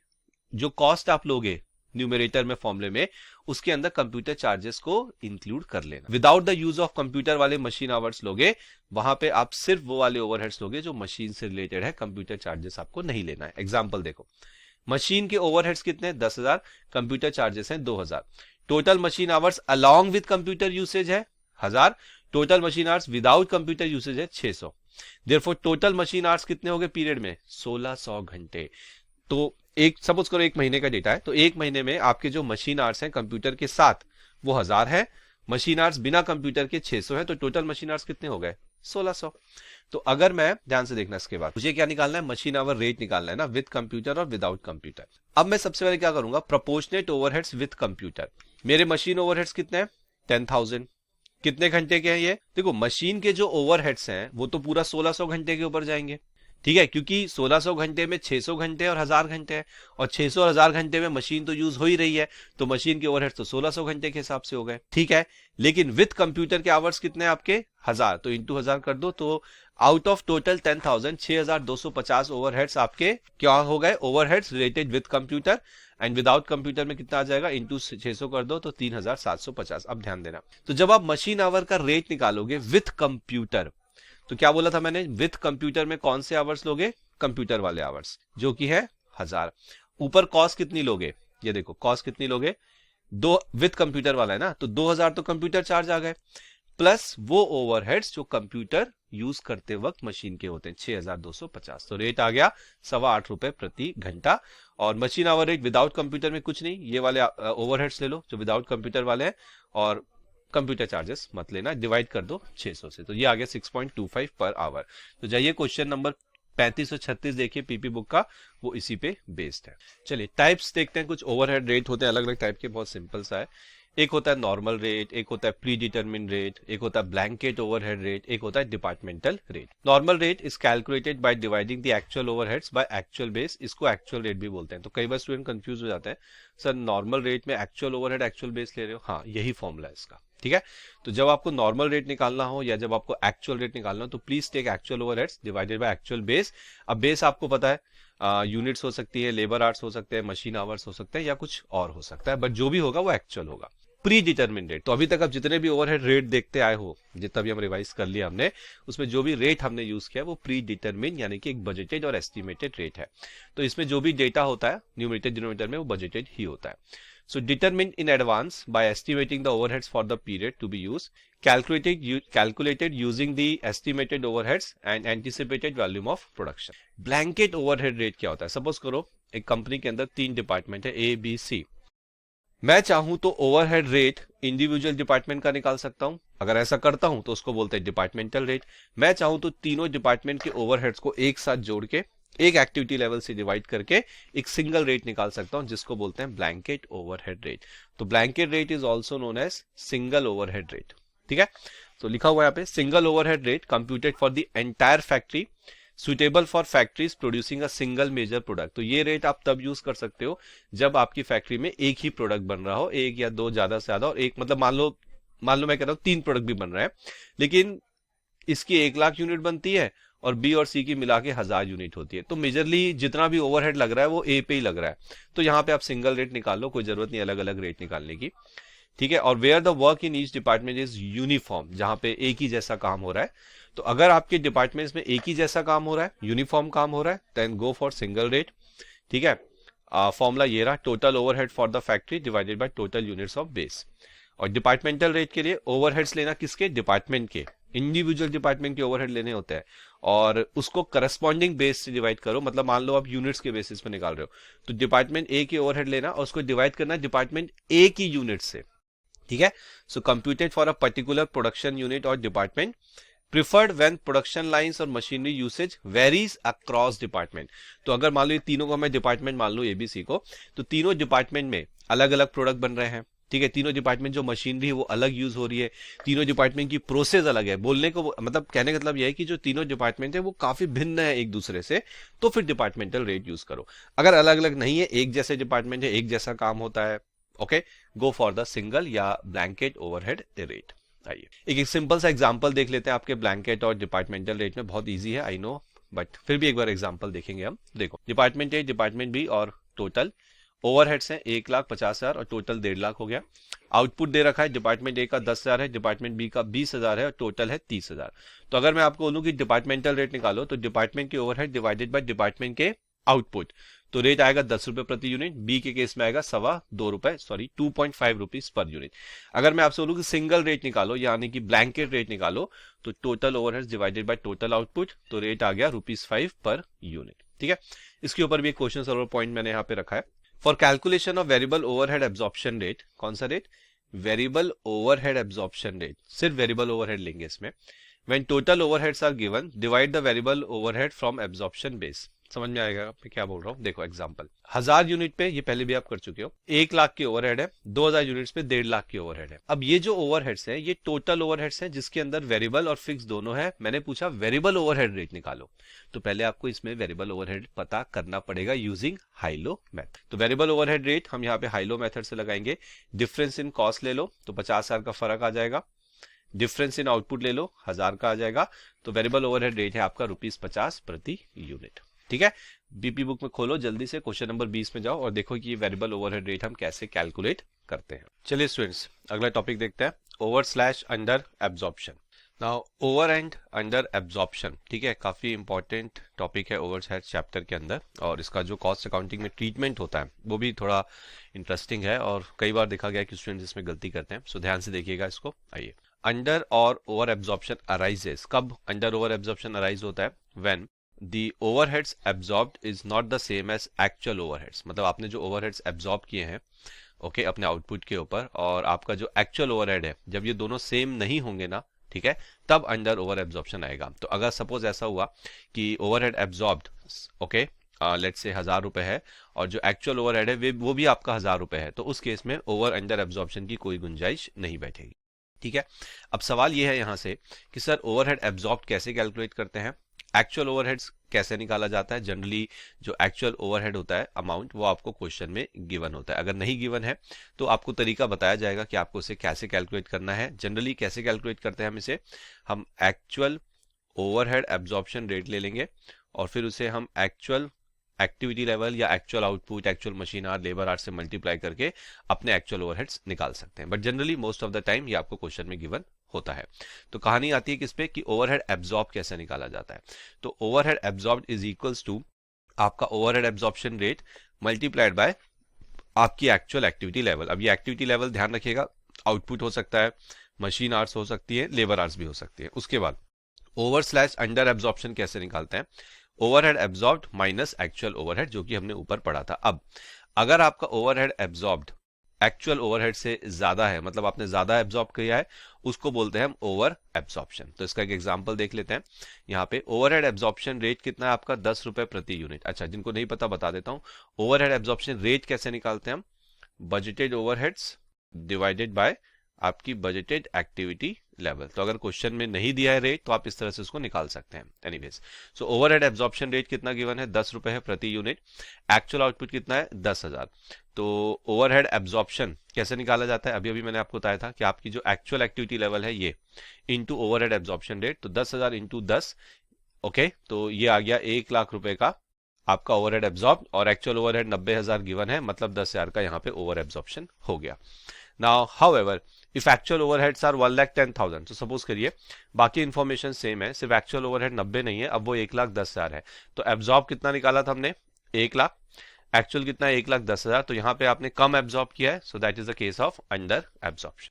जो कॉस्ट आप लोगे न्यूमरेटर में फॉर्मूले में, उसके अंदर कंप्यूटर चार्जेस को इंक्लूड कर लेना। Without the use of computer वाले मशीन आवर्स लोगे, वहां पे आप सिर्फ वो वाले ओवरहेड्स लोगे जो मशीन से रिलेटेड है, कंप्यूटर चार्जेस आपको नहीं लेना है। एग्जांपल देखो, मशीन के ओवरहेड्स कितने हैं 10,000, कंप्यूटर चार्जेस हैं 2,000, total machine hours along with computer usage है 1,000, total machine hours without computer usage है 600। देयरफॉर टोटल मशीन आवर्स कितने हो गए पीरियड में 1600 घंटे। तो एक सपोज करो 1 महीने का डेटा है, तो 1 महीने में आपके जो मशीन आवर्स हैं कंप्यूटर के साथ वो 1,000 है, मशीन आवर्स बिना कंप्यूटर के 600 है, तो टोटल मशीन आवर्स कितने हो गए 1600। तो अगर मैं ध्यान से देखना इसके बाद मुझे क्या निकालना है मशीन आवर रेट निकालना है ना विद कंप्यूटर और विदाउट कंप्यूटर। अब मैं सबसे पहले क्या करूंगा प्रोपोर्शनेट ओवरहेड्स विद कंप्यूटर। मेरे मशीन ओवरहेड्स कितने हैं 10,000, कितने घंटे के हैं ये देखो मशीन के जो ओवरहेड्स हैं वो तो पूरा 1600 घंटे के ऊपर जाएंगे, ठीक है, क्योंकि 1600 घंटे में 600 घंटे और 1000 घंटे हैं, और 600 और 1000 घंटे में मशीन तो यूज हो ही रही है, तो मशीन के ओवरहेड्स तो 1600 घंटे के हिसाब से हो गए, ठीक है। लेकिन विद कंप्यूटर के आवर्स कितने हैं आपके 1000, तो इंटू 1000 कर दो, तो आउट ऑफ टोटल 10,000 6250 ओवरहेड्स आपके क्या हो गए overheads related with computer, and without computer में कितना आ जाएगा इंटू 600 कर दो तो 3750। अब ध्यान देना, तो जब आप मशीन आवर का रेट निकालोगे विथ कंप्यूटर, तो क्या बोला था मैंने विथ कंप्यूटर में कौन से आवर्स लोगे कंप्यूटर वाले आवर्स जो कि है 1000, ऊपर कॉस्ट कितनी लोगे ये देखो कॉस्ट कितनी लोगे दो विथ कंप्यूटर वाला है ना, तो 2000 तो कंप्यूटर चार्ज आ गए, प्लस वो ओवरहेड्स जो कंप्यूटर यूज करते वक्त मशीन के होते हैं 6250, तो रेट आ गया 8.25 रुपए प्रति घंटा। और machine hour rate without computer में कुछ नहीं, ये वाले ओवरहेड्स ले लो जो विदाउट कंप्यूटर वाले हैं, और कंप्यूटर चार्जेस मत लेना, डिवाइड कर दो 600 से, तो ये आ गया 6.25 पर आवर। तो जाइए क्वेश्चन नंबर 35 और 36 देखिए पीपी बुक का, वो इसी पे बेस्ड है। चलिए टाइप्स देखते हैं, कुछ ओवरहेड रेट होते हैं अलग अलग टाइप के, बहुत सिंपल सा है। एक होता है नॉर्मल रेट, एक होता है प्री डिटरमिन रेट, एक होता है ब्लैंकेट ओवरहेड रेट, एक होता है departmental rate. Normal rate is calculated by dividing the actual overheads bye actual base, इसको एक्चुअल रेट भी बोलते हैं। तो कई बार स्टूडेंट कंफ्यूज हो जाते हैं सर नॉर्मल रेट में एक्चुअल ओवरहेड एक्चुअल बेस ले रहे हो, हाँ यही फॉर्मूला है इसका, ठीक है। तो जब आपको नॉर्मल रेट निकालना हो या जब आपको एक्चुअल रेट निकालना हो तो please take actual overheads divided by actual base. अब बेस आपको पता है यूनिट्स हो सकती है, लेबर आवर्स हो सकते हैं, मशीन आवर्स हो सकते हैं, या कुछ और हो सकता है, बट जो भी होगा वो एक्चुअल होगा। प्री डिटरमिन रेट, तो अभी तक आप जितने भी ओवरहेड रेट देखते आए हो, जितना भी हम रिवाइज कर लिया हमने, उसमें जो भी रेट हमने यूज किया वो प्री डिटरमिन यानी कि एक बजटेड और एस्टिमेटेड रेट है। तो इसमें जो भी डेटा होता है न्यूमरेटर डिनोमिनेटर में वो बजटेड ही होता है। So determined in advance by estimating the overheads for the period to be used, calculated using the estimated overheads and anticipated volume of production. Blanket overhead rate क्या होता है? Suppose करो एक company के अंदर 3 डिपार्टमेंट है A, B, C। मैं चाहूं तो ओवरहेड रेट इंडिविजुअल डिपार्टमेंट का निकाल सकता हूं, अगर ऐसा करता हूं तो उसको बोलते हैं डिपार्टमेंटल रेट। मैं चाहूं तो तीनों डिपार्टमेंट के ओवरहेड्स को एक साथ जोड़ के एक एक्टिविटी लेवल से डिवाइड करके एक सिंगल रेट निकाल सकता हूं जिसको बोलते हैं ब्लैंकेट ओवरहेड रेट। तो blanket rate is also known as single overhead rate, ठीक है। तो लिखा हुआ है यहाँ पे single overhead rate computed for the entire factory suitable for factories producing a single major product. तो ये रेट आप तब यूज कर सकते हो जब आपकी फैक्ट्री में एक ही प्रोडक्ट बन रहा हो, एक या दो ज्यादा से ज्यादा, और एक मतलब मान लो मैं कह रहा हूं 3 प्रोडक्ट भी बन रहे हैं, लेकिन इसकी 1 लाख यूनिट बनती है और बी और सी की मिला के 1000 यूनिट होती है, तो मेजरली जितना भी ओवरहेड लग रहा है वो ए पे ही लग रहा है। तो यहाँ पे आप सिंगल रेट निकाल लो, कोई जरूरत नहीं अलग अलग रेट निकालने की, ठीक है। और where the work in each department is uniform, जहां पे एक ही जैसा काम हो रहा है, तो अगर आपके डिपार्टमेंट्स में एक ही जैसा काम हो रहा है, यूनिफॉर्म काम हो रहा है, then go for single rate, ठीक है। फॉर्मूला ये रहा total overhead for the factory divided by total units of base. और डिपार्टमेंटल रेट के लिए ओवरहेड्स लेना किसके डिपार्टमेंट के, इंडिविजुअल डिपार्टमेंट के ओवरहेड लेने होते हैं और उसको करस्पॉन्डिंग बेस से डिवाइड करो, मतलब मान लो आप यूनिट्स के बेसिस पे निकाल रहे हो तो डिपार्टमेंट ए के ओवरहेड लेना और उसको डिवाइड करना डिपार्टमेंट ए की यूनिट से, ठीक है। So computed for a particular production unit और department, preferred when production lines और machinery usage varies across department. तो अगर मान लो ये तीनों को मैं डिपार्टमेंट मान लो एबीसी को, तो तीनों डिपार्टमेंट में अलग अलग प्रोडक्ट बन रहे हैं, ठीक है। तीनों डिपार्टमेंट जो मशीनरी है वो अलग यूज हो रही है, तीनों डिपार्टमेंट की प्रोसेस अलग है, बोलने को मतलब कहने का मतलब यह है कि जो तीनों डिपार्टमेंट है वो काफी भिन्न है एक दूसरे से, तो फिर डिपार्टमेंटल रेट यूज करो। अगर अलग अलग नहीं है, एक जैसे डिपार्टमेंट है, एक जैसा काम होता है, okay, go for the single या ब्लैंकेट ओवरहेड रेट। आइए एक सिंपल सा एग्जांपल देख लेते हैं आपके ब्लैंकेट और डिपार्टमेंटल रेट में, बहुत इजी है आई नो, बट फिर भी एक बार एग्जांपल देखेंगे हम। देखो डिपार्टमेंट ए, डिपार्टमेंट बी और टोटल ओवरहेड्स हैं 1,50,000 और टोटल 1.5 लाख हो गया। आउटपुट दे रखा है डिपार्टमेंट ए का 10,000 है, डिपार्टमेंट बी का 20,000 है और टोटल है 30,000। तो अगर मैं आपको बोलूं कि डिपार्टमेंटल रेट निकालो तो डिपार्टमेंट के ओवरहेड डिवाइडेड बाय डिपार्टमेंट के आउटपुट, तो रेट आएगा 10 रुपए प्रति यूनिट। बी के केस में आएगा 2.25 सॉरी 2.5 रुपीज पर यूनिट। अगर मैं आपसे बोलूं कि सिंगल रेट निकालो यानी कि ब्लैंकेट रेट निकालो, तो total overheads divided by total output, तो रेट आ गया ₹5 पर यूनिट। ठीक है, इसके ऊपर भी एक क्वेश्चन सॉल्वर पॉइंट मैंने यहाँ पे रखा है। For calculation of variable overhead absorption rate, कौन सा rate? Variable overhead absorption rate, सिर्फ वेरिएबल ओवरहेड लेंगे इसमें। When total overheads are given, divide the variable overhead from absorption base। समझ में आएगा मैं क्या बोल रहा हूँ? देखो एग्जांपल, 1000 यूनिट पे, ये पहले भी आप कर चुके हो, 1 लाख की ओवरहेड है, 2000 यूनिट्स पे 1.5 लाख की ओवरहेड है। अब ये जो ओवरहेड्स है ये टोटल ओवरहेड्स है जिसके अंदर वेरिएबल और फिक्स दोनों है। मैंने पूछा वेरिएबल ओवरहेड रेट निकालो, तो पहले आपको इसमें वेरिएबल ओवरहेड पता करना पड़ेगा यूजिंग हाई-लो मेथड। तो वेरिएबल ओवरहेड रेट हम यहाँ पे हाई-लो मेथड से लगाएंगे। डिफरेंस इन कॉस्ट ले लो तो 50,000 का फर्क आ जाएगा। डिफरेंस इन आउटपुट ले लो, 1000 का आ जाएगा। तो वेरिएबल ओवरहेड रेट है आपका ₹50 प्रति यूनिट। ठीक है, बीपी बुक में खोलो जल्दी से, क्वेश्चन नंबर 20 में जाओ और देखो कि ये वेरिएबल ओवरहेड रेट हम कैसे कैलकुलेट करते हैं। चलिए स्टूडेंट्स, अगला टॉपिक देखते हैं, over under absorption. Now over and under absorption, ठीक है, काफी इंपॉर्टेंट टॉपिक है ओवर चैप्टर के अंदर, और इसका जो कॉस्ट अकाउंटिंग में ट्रीटमेंट होता है वो भी थोड़ा इंटरेस्टिंग है, और कई बार देखा गया कि स्टूडेंट्स इसमें गलती करते हैं। सो ध्यान से देखिएगा इसको। आइए, अंडर और ओवर एब्जॉर्प्शन अराइजेस, कब अंडर ओवर एब्जॉर्प्शन अराइज होता है? When the overheads absorbed is not the same as actual overheads. मतलब आपने जो ओवरहेड्स एब्जॉर्ब किए हैं ओके अपने आउटपुट के ऊपर, और आपका जो एक्चुअल ओवरहेड है, जब ये दोनों सेम नहीं होंगे ना, ठीक है, तब अंडर ओवर एब्जॉर्प्शन आएगा। तो अगर सपोज ऐसा हुआ कि overhead absorbed okay let's say 1000 रुपए है, और जो एक्चुअल ओवरहेड है वो भी आपका 1000 रुपए है, तो उस केस में ओवर अंडर एब्जॉर्प्शन की कोई गुंजाइश नहीं बैठेगी। ठीक है, अब सवाल ये है यहाँ से कि सर ओवरहेड एब्जॉर्ब कैसे कैलकुलेट करते हैं, एक्चुअल ओवरहेड्स कैसे निकाला जाता है? जनरली जो एक्चुअल ओवरहेड होता है अमाउंट, वो आपको क्वेश्चन में गिवन होता है। अगर नहीं गिवन है तो आपको तरीका बताया जाएगा कि आपको इसे कैसे कैलकुलेट करना है। जनरली कैसे कैलकुलेट करते हैं हम इसे? हम एक्चुअल ओवरहेड एब्जॉर्प्शन रेट ले लेंगे और फिर उसे हम एक्चुअल एक्टिविटी लेवल या actual output, actual machine our, labour our से मल्टीप्लाई करके अपने एक्चुअल ओवरहेड्स निकाल सकते हैं। But generally most of the time ये आपको क्वेश्चन में गिवन होता है। तो कहानी आती है किस पे कि ओवरहेड एब्जॉर्ब कैसे निकाला जाता है। तो overhead absorb is equals to आपका overhead absorption rate multiplied by आपकी एक्चुअल एक्टिविटी लेवल। अब ये एक्टिविटी लेवल ध्यान रखिएगा, आउटपुट हो सकता है, मशीन आवर्स हो सकती है, लेबर आवर्स भी हो सकती है। उसके बाद ओवर/अंडर एब्जॉर्प्शन कैसे निकालते हैं? Overhead absorbed minus actual overhead, जो कि हमने ऊपर पढ़ा था। अब अगर आपका ओवरहेड एब्जॉर्ब्ड एक्चुअल ओवरहेड से ज्यादा है, मतलब आपने ज्यादा एब्जॉर्ब किया है, उसको बोलते हैं हम ओवर एब्जॉर्प्शन। तो इसका एक एग्जांपल देख लेते हैं। यहाँ पे ओवरहेड एब्जॉर्प्शन रेट कितना है आपका? 10 रुपए प्रति यूनिट। अच्छा, जिनको नहीं पता बता देता हूँ, ओवरहेड एब्जॉर्प्शन रेट कैसे निकालते हैं हम? बजटेड ओवरहेड्स डिवाइडेड बाय आपकी बजटेड एक्टिविटी लेवल। तो अगर क्वेश्चन में नहीं दिया है रेट तो आप इस तरह से उसको निकाल सकते हैं। एनीवेज, सो ओवरहेड एब्जॉर्प्शन रेट कितना गिवन है? 10 रुपए है प्रति यूनिट। एक्चुअल आउटपुट कितना है? 10,000। तो ओवरहेड एब्जॉर्प्शन कैसे निकाला जाता है? अभी अभी मैंने आपको बताया था कि आपकी जो एक्चुअल एक्टिविटी लेवल है ये इंटू ओवरहेड एब्जॉर्प्शन रेट, तो 10,000 इंटू 10 ओके, तो ये आ गया 1 लाख रुपए का आपका ओवरहेड एब्जॉर्ब, और एक्चुअल ओवरहेड 90,000 गिवन है, मतलब 10,000 का यहाँ पे ओवर एब्जॉर्प्शन हो गया। Now however if actual overheads are 1,10,000, तो सपोज करिए बाकी इंफॉर्मेशन सेम है, सिर्फ एक्चुअल ओवरहेड 90 नहीं है, अब वो 1,10,000 है। तो एब्जॉर्ब कितना निकाला था हमने? 1 लाख। एक्चुअल कितना है? 1,10,000। तो यहाँ पे आपने कम एब्जॉर्ब किया है, so that is the case of under absorption.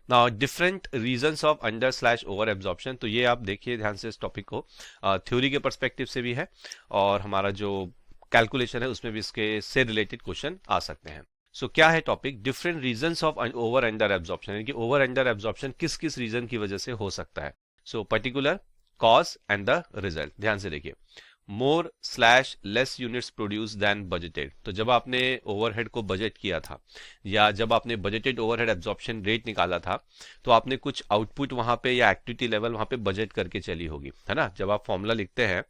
Now different reasons of under over absorption, तो ये आप देखिए ध्यान से इस टॉपिक को, थ्योरी के पर्सपेक्टिव से भी है और हमारा जो कैलकुलेशन है उसमें भी इसके से रिलेटेड क्वेश्चन आ सकते हैं। सो क्या है topic? Different reasons of over under absorption, यानी कि ओवर अंडर एब्जॉर्प्शन किस किस रीजन की वजह से हो सकता है। So particular cause and the result, ध्यान से देखिए। more/less units produce then budgeted, तो जब आपने ओवरहेड को बजट किया था या जब आपने बजटेड ओवरहेड एब्जॉर्प्शन रेट निकाला था, तो आपने कुछ आउटपुट वहां पे या एक्टिविटी लेवल वहां पे बजट करके चली होगी, है ना। जब आप फॉर्मूला लिखते हैं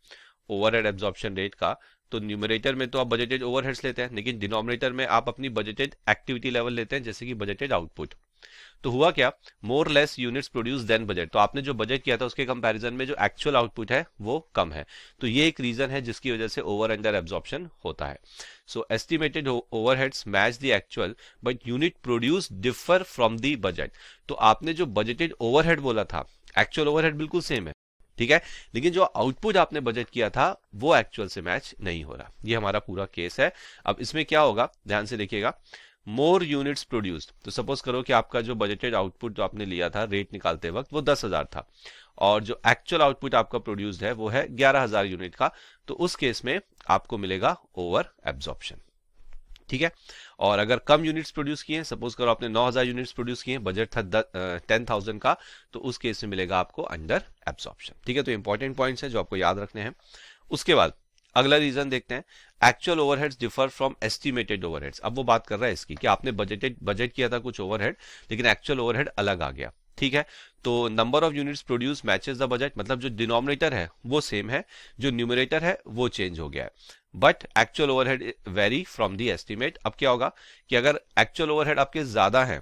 ओवरहेड एब्जॉर्प्शन रेट का, तो न्यूमरेटर में तो आप बजटेड ओवरहेड्स लेते हैं, लेकिन डिनोमिनेटर में आप अपनी बजटेड एक्टिविटी लेवल लेते हैं, जैसे कि बजटेड आउटपुट। तो हुआ क्या? मोर/लेस यूनिट्स प्रोड्यूस देन बजट, तो आपने जो बजट किया था उसके कंपैरिजन में जो एक्चुअल आउटपुट है वो कम है। तो ये एक रीजन है जिसकी वजह से ओवर अंडर एब्जॉर्प्शन होता है। So estimated overheads match the actual but unit produce differ from the budget, तो आपने जो बजटेड ओवरहेड बोला था, एक्चुअल ओवरहेड बिल्कुल सेम है, ठीक है, लेकिन जो आउटपुट आपने बजट किया था वो एक्चुअल से मैच नहीं हो रहा। ये हमारा पूरा केस है। अब इसमें क्या होगा, ध्यान से देखिएगा, मोर यूनिट्स प्रोड्यूस्ड, तो सपोज करो कि आपका जो बजटेड आउटपुट जो आपने लिया था रेट निकालते वक्त वो 10,000 था, और जो एक्चुअल आउटपुट आपका प्रोड्यूस्ड है वो है 11,000 यूनिट का, तो उस केस में आपको मिलेगा ओवर एब्जॉर्प्शन। ठीक है, और अगर कम यूनिट्स प्रोड्यूस किए, सपोज करो आपने 9,000 यूनिट्स प्रोड्यूस किए, बजट था 10,000 का, तो उस केस में मिलेगा आपको अंडर एब्जॉर्प्शन। ठीक है, तो इंपॉर्टेंट पॉइंट्स है जो आपको याद रखने हैं। उसके बाद अगला रीजन देखते हैं, actual overheads differ from estimated overheads. अब वो बात कर रहा है इसकी कि आपने बजट किया था कुछ ओवरहेड, लेकिन एक्चुअल ओवरहेड अलग आ गया। ठीक है, तो number of units produce matches the budget, मतलब जो डिनोमिनेटर है वो सेम है, जो न्यूमरेटर है वो चेंज हो गया है, but actual overhead very from the estimate. अब क्या होगा कि अगर एक्चुअल ओवरहेड आपके ज्यादा है,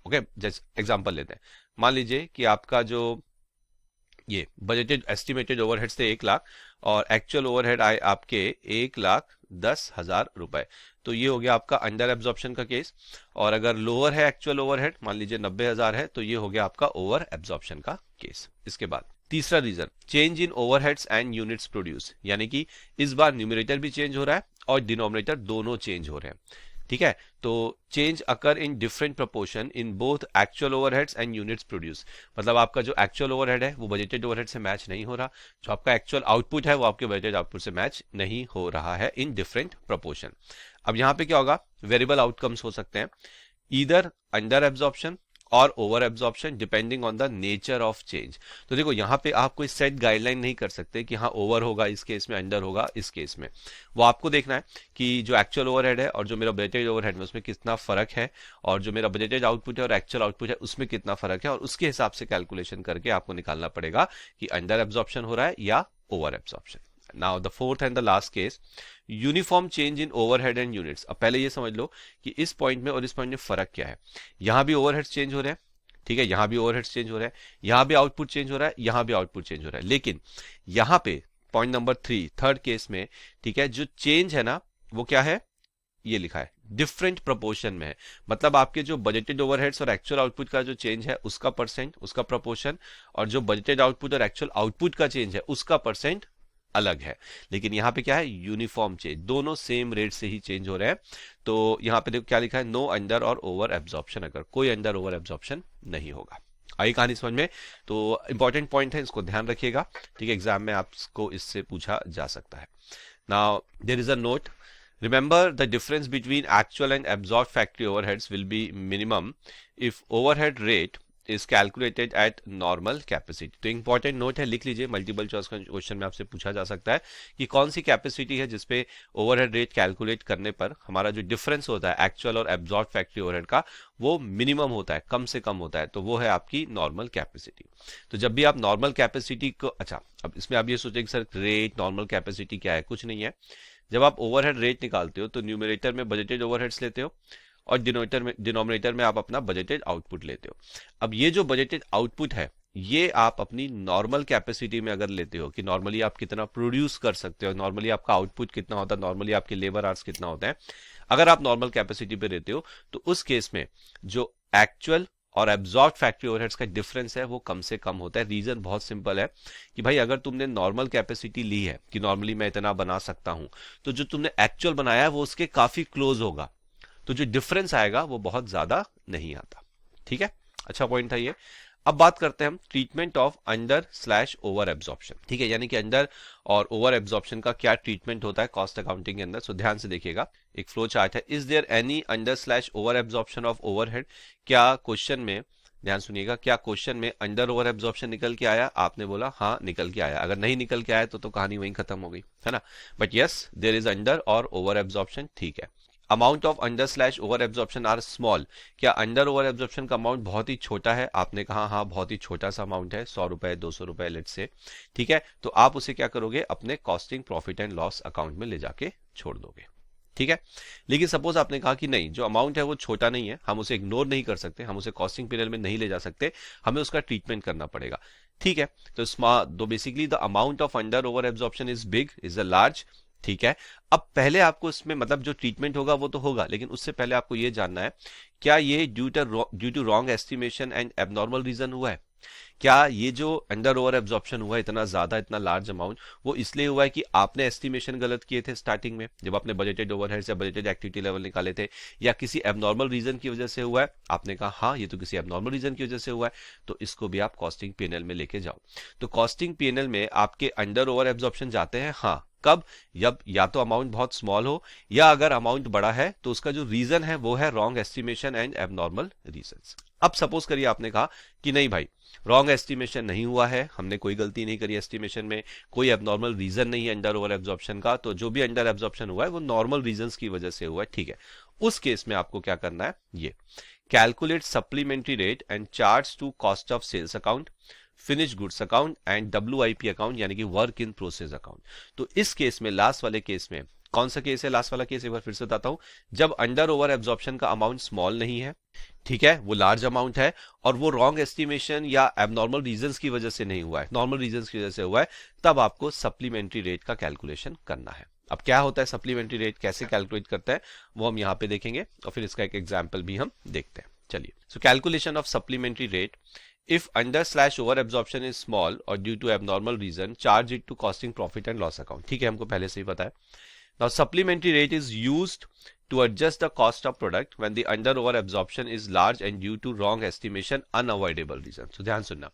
ओके, जैसे एग्जांपल लेते हैं, मान लीजिए कि आपका जो ये बजटेड एस्टिमेटेड ओवरहेड्स थे 1,00,000 और एक्चुअल ओवरहेड आए आपके 1,10,000 रुपए, तो ये हो गया आपका अंडर एब्जॉर्प्शन का केस। और अगर लोअर है एक्चुअल ओवरहेड, मान लीजिए 90,000 है, तो ये हो गया आपका ओवर एब्जॉर्प्शन का केस। इसके बाद तीसरा reason, change in overheads and units produce, यानी कि इस बार न्यूमरेटर भी चेंज हो रहा है और डिनोमिनेटर दोनों चेंज हो रहे हैं। ठीक है, तो change occur in different proportion in both actual overheads and units produce, मतलब आपका जो एक्चुअल ओवरहेड है वो बजटेड ओवरहेड से मैच नहीं हो रहा, जो आपका एक्चुअल आउटपुट है वो आपके बजटेड आउटपुट से मैच नहीं हो रहा है इन डिफरेंट प्रोपोर्शन। अब यहां पे क्या होगा, वेरिएबल आउटकम्स हो सकते हैं, ईदर अंडर एब्जॉर्प्शन और over absorption depending on the nature of change. तो देखो यहाँ पे आप कोई सेट गाइडलाइन नहीं कर सकते कि हाँ ओवर होगा इस केस में, अंडर होगा इस केस में। वो आपको देखना है कि जो एक्चुअल ओवरहेड है और जो मेरा बजटेड ओवरहेड है उसमें कितना फर्क है, और जो मेरा बजटेड आउटपुट है और एक्चुअल आउटपुट है उसमें कितना फर्क है, और उसके हिसाब से कैलकुलेशन करके आपको निकालना पड़ेगा कि अंडर एब्जॉर्प्शन हो रहा है या over absorption. Now the fourth and the last case, uniform change in overhead and units. अब पहले ये समझ लो कि इस पॉइंट में और इस पॉइंट में फर्क क्या है। यहां भी ओवरहेड्स चेंज हो रहे हैं, ठीक है, यहां भी ओवरहेड्स चेंज हो रहे हैं, यहां भी आउटपुट चेंज हो रहा है, यहां भी आउटपुट चेंज हो रहा है, लेकिन यहां पे पॉइंट नंबर 3 थर्ड केस में, ठीक है, जो चेंज है ना वो क्या है, ये लिखा है डिफरेंट प्रोपोर्शन में है, मतलब आपके जो बजटेड ओवरहेड्स और एक्चुअल आउटपुट का जो चेंज है उसका परसेंट, उसका प्रोपोर्शन, और जो बजटेड आउटपुट और एक्चुअल आउटपुट का चेंज है उसका परसेंट अलग है। लेकिन यहां पे क्या है, यूनिफॉर्म चेंज, दोनों सेम रेट से ही चेंज हो रहे हैं। तो यहां पे देखो क्या लिखा है, नो अंडर और ओवर एब्जॉर्प्शन, अगर कोई अंडर ओवर एब्जॉर्प्शन नहीं होगा। आई कहानी समझ में? तो इंपॉर्टेंट पॉइंट है, इसको ध्यान रखिएगा। ठीक है, एग्जाम में आपको इससे पूछा जा सकता है। Now there is a note, remember the difference between actual and absorbed factory overheads will be minimum if overhead rate is calculated at normal capacity। तो इंपॉर्टेंट नोट है, लिख लीजिए, मल्टीपल चॉइस क्वेश्चन में आपसे पूछा जा सकता है कि कौन सी कैपेसिटी है जिसपे ओवरहेड रेट कैलकुलेट करने पर हमारा जो डिफरेंस होता है एक्चुअल और एब्जॉर्ब फैक्ट्री ओवरहेड का वो मिनिमम होता है, कम से कम होता है, तो वो है आपकी नॉर्मल कैपेसिटी। तो जब भी आप नॉर्मल कैपेसिटी को, अच्छा अब इसमें आप ये सोचें कि सर रेट नॉर्मल कैपेसिटी क्या है, कुछ नहीं है। जब आप ओवरहेड रेट निकालते हो तो न्यूमरेटर में बजटेड ओवरहेड्स लेते हो और डिनोमिनेटर में आप अपना बजटेड आउटपुट लेते हो। अब ये जो बजटेड आउटपुट है ये आप अपनी नॉर्मल कैपेसिटी में अगर लेते हो कि नॉर्मली आप कितना प्रोड्यूस कर सकते हो, नॉर्मली आपका आउटपुट कितना होता है, नॉर्मली आपके लेबर आवर्स कितना होता है, अगर आप नॉर्मल कैपेसिटी पे लेते हो तो उस केस में जो एक्चुअल और एब्जॉर्ब फैक्ट्री ओवरहेड्स का डिफरेंस है वो कम से कम होता है। रीजन बहुत सिंपल है कि भाई अगर तुमने नॉर्मल कैपेसिटी ली है कि नॉर्मली मैं इतना बना सकता हूं, तो जो तुमने एक्चुअल बनाया है वो उसके काफी क्लोज होगा, तो जो डिफरेंस आएगा वो बहुत ज्यादा नहीं आता। ठीक है, अच्छा पॉइंट था ये। अब बात करते हैं हम treatment of under slash over absorption. ठीक है, यानी कि अंडर और ओवर एब्जॉर्प्शन का क्या ट्रीटमेंट होता है कॉस्ट अकाउंटिंग के अंदर। सो ध्यान से देखिएगा, एक फ्लो चार्ट है, is there any under slash over absorption of overhead. क्या क्वेश्चन में, ध्यान सुनिएगा, क्या क्वेश्चन में अंडर ओवर एब्जॉर्प्शन निकल के आया? आपने बोला हाँ निकल के आया। अगर नहीं निकल के आया तो कहानी वहीं खत्म हो गई, है ना। But yes there is under और ओवर एब्जॉर्प्शन, ठीक है। Amount of under slash over absorption are small. क्या अंडर ओवर एब्जॉर्प्शन का अमाउंट बहुत ही छोटा है? आपने कहा हाँ बहुत ही छोटा सा अमाउंट है, 100 रुपए 200 रुपए लेट से, ठीक है, तो आप उसे क्या करोगे, अपने costing profit and loss account में ले जाके छोड़ दोगे। ठीक है, लेकिन सपोज आपने कहा कि नहीं, जो अमाउंट है वो छोटा नहीं है, हम उसे इग्नोर नहीं कर सकते, हम उसे कॉस्टिंग पीरियड में नहीं ले जा सकते, हमें उसका ट्रीटमेंट करना पड़ेगा। ठीक है, तो basically the amount of under over absorption is big, is a large. ठीक है, अब पहले आपको इसमें मतलब जो ट्रीटमेंट होगा वो तो होगा, लेकिन उससे पहले आपको ये जानना है क्या ये due to wrong estimation and abnormal reason हुआ है। क्या ये जो अंडर ओवर एब्जॉर्प्शन हुआ इतना ज्यादा, इतना लार्ज अमाउंट, वो इसलिए हुआ है कि आपने एस्टिमेशन गलत किए थे स्टार्टिंग में जब आपने बजटेड ओवरहेड्स या बजटेड एक्टिविटी लेवल निकाले थे, या किसी एबनॉर्मल रीजन की वजह से हुआ है? आपने कहा हाँ ये तो किसी एबनॉर्मल रीजन की वजह से हुआ है, तो इसको भी आप कॉस्टिंग पीएनएल में लेके जाओ। तो कॉस्टिंग पीएनएल में आपके अंडर ओवर एब्जॉर्प्शन जाते हैं, हाँ कब? जब या तो अमाउंट बहुत स्मॉल हो, या अगर अमाउंट बड़ा है तो उसका जो रीजन है वो है wrong estimation and abnormal reasons. अब सपोज करिए आपने कहा कि नहीं भाई रॉन्ग एस्टिमेशन नहीं हुआ है, हमने कोई गलती नहीं करी एस्टिमेशन में, कोई एबनॉर्मल रीजन नहीं है अंडर ओवर एब्जॉर्प्शन का, तो जो भी अंडर एब्जॉर्प्शन हुआ है वो नॉर्मल रीजंस की वजह से हुआ है, ठीक है। उस केस में आपको क्या करना है, ये calculate supplementary rate and charge to cost of sales account, finish goods account and WIP account, यानी कि वर्क इन प्रोसेस अकाउंट। तो इस केस में, लास्ट वाले केस में, कौन सा केस है लास्ट वाला केस, एक बार फिर से बताता हूं। जब अंडर ओवर एब्जॉर्प्शन का अमाउंट स्मॉल नहीं है, ठीक है, वो लार्ज अमाउंट है, और वो रॉन्ग एस्टिमेशन या एबनॉर्मल रीजंस की वजह से नहीं हुआ है, नॉर्मल रीजंस की वजह से हुआ है, तब आपको सप्लीमेंट्री रेट का कैलकुलेशन करना है। अब क्या होता है सप्लीमेंट्री रेट, कैसे कैलकुलेट करते हैं, वो हम यहां पे देखेंगे, और फिर इसका एक एग्जाम्पल भी हम देखते हैं। चलिए, so calculation of supplementary rate, if under/over absorption is small or due to abnormal reason, charge it to costing profit and loss account। ठीक है, हमको पहले से ही पता है। Now supplementary rate is used to adjust the cost of product when the under over absorption is large and due to wrong estimation unavoidable reason। तो ध्यान सुनना,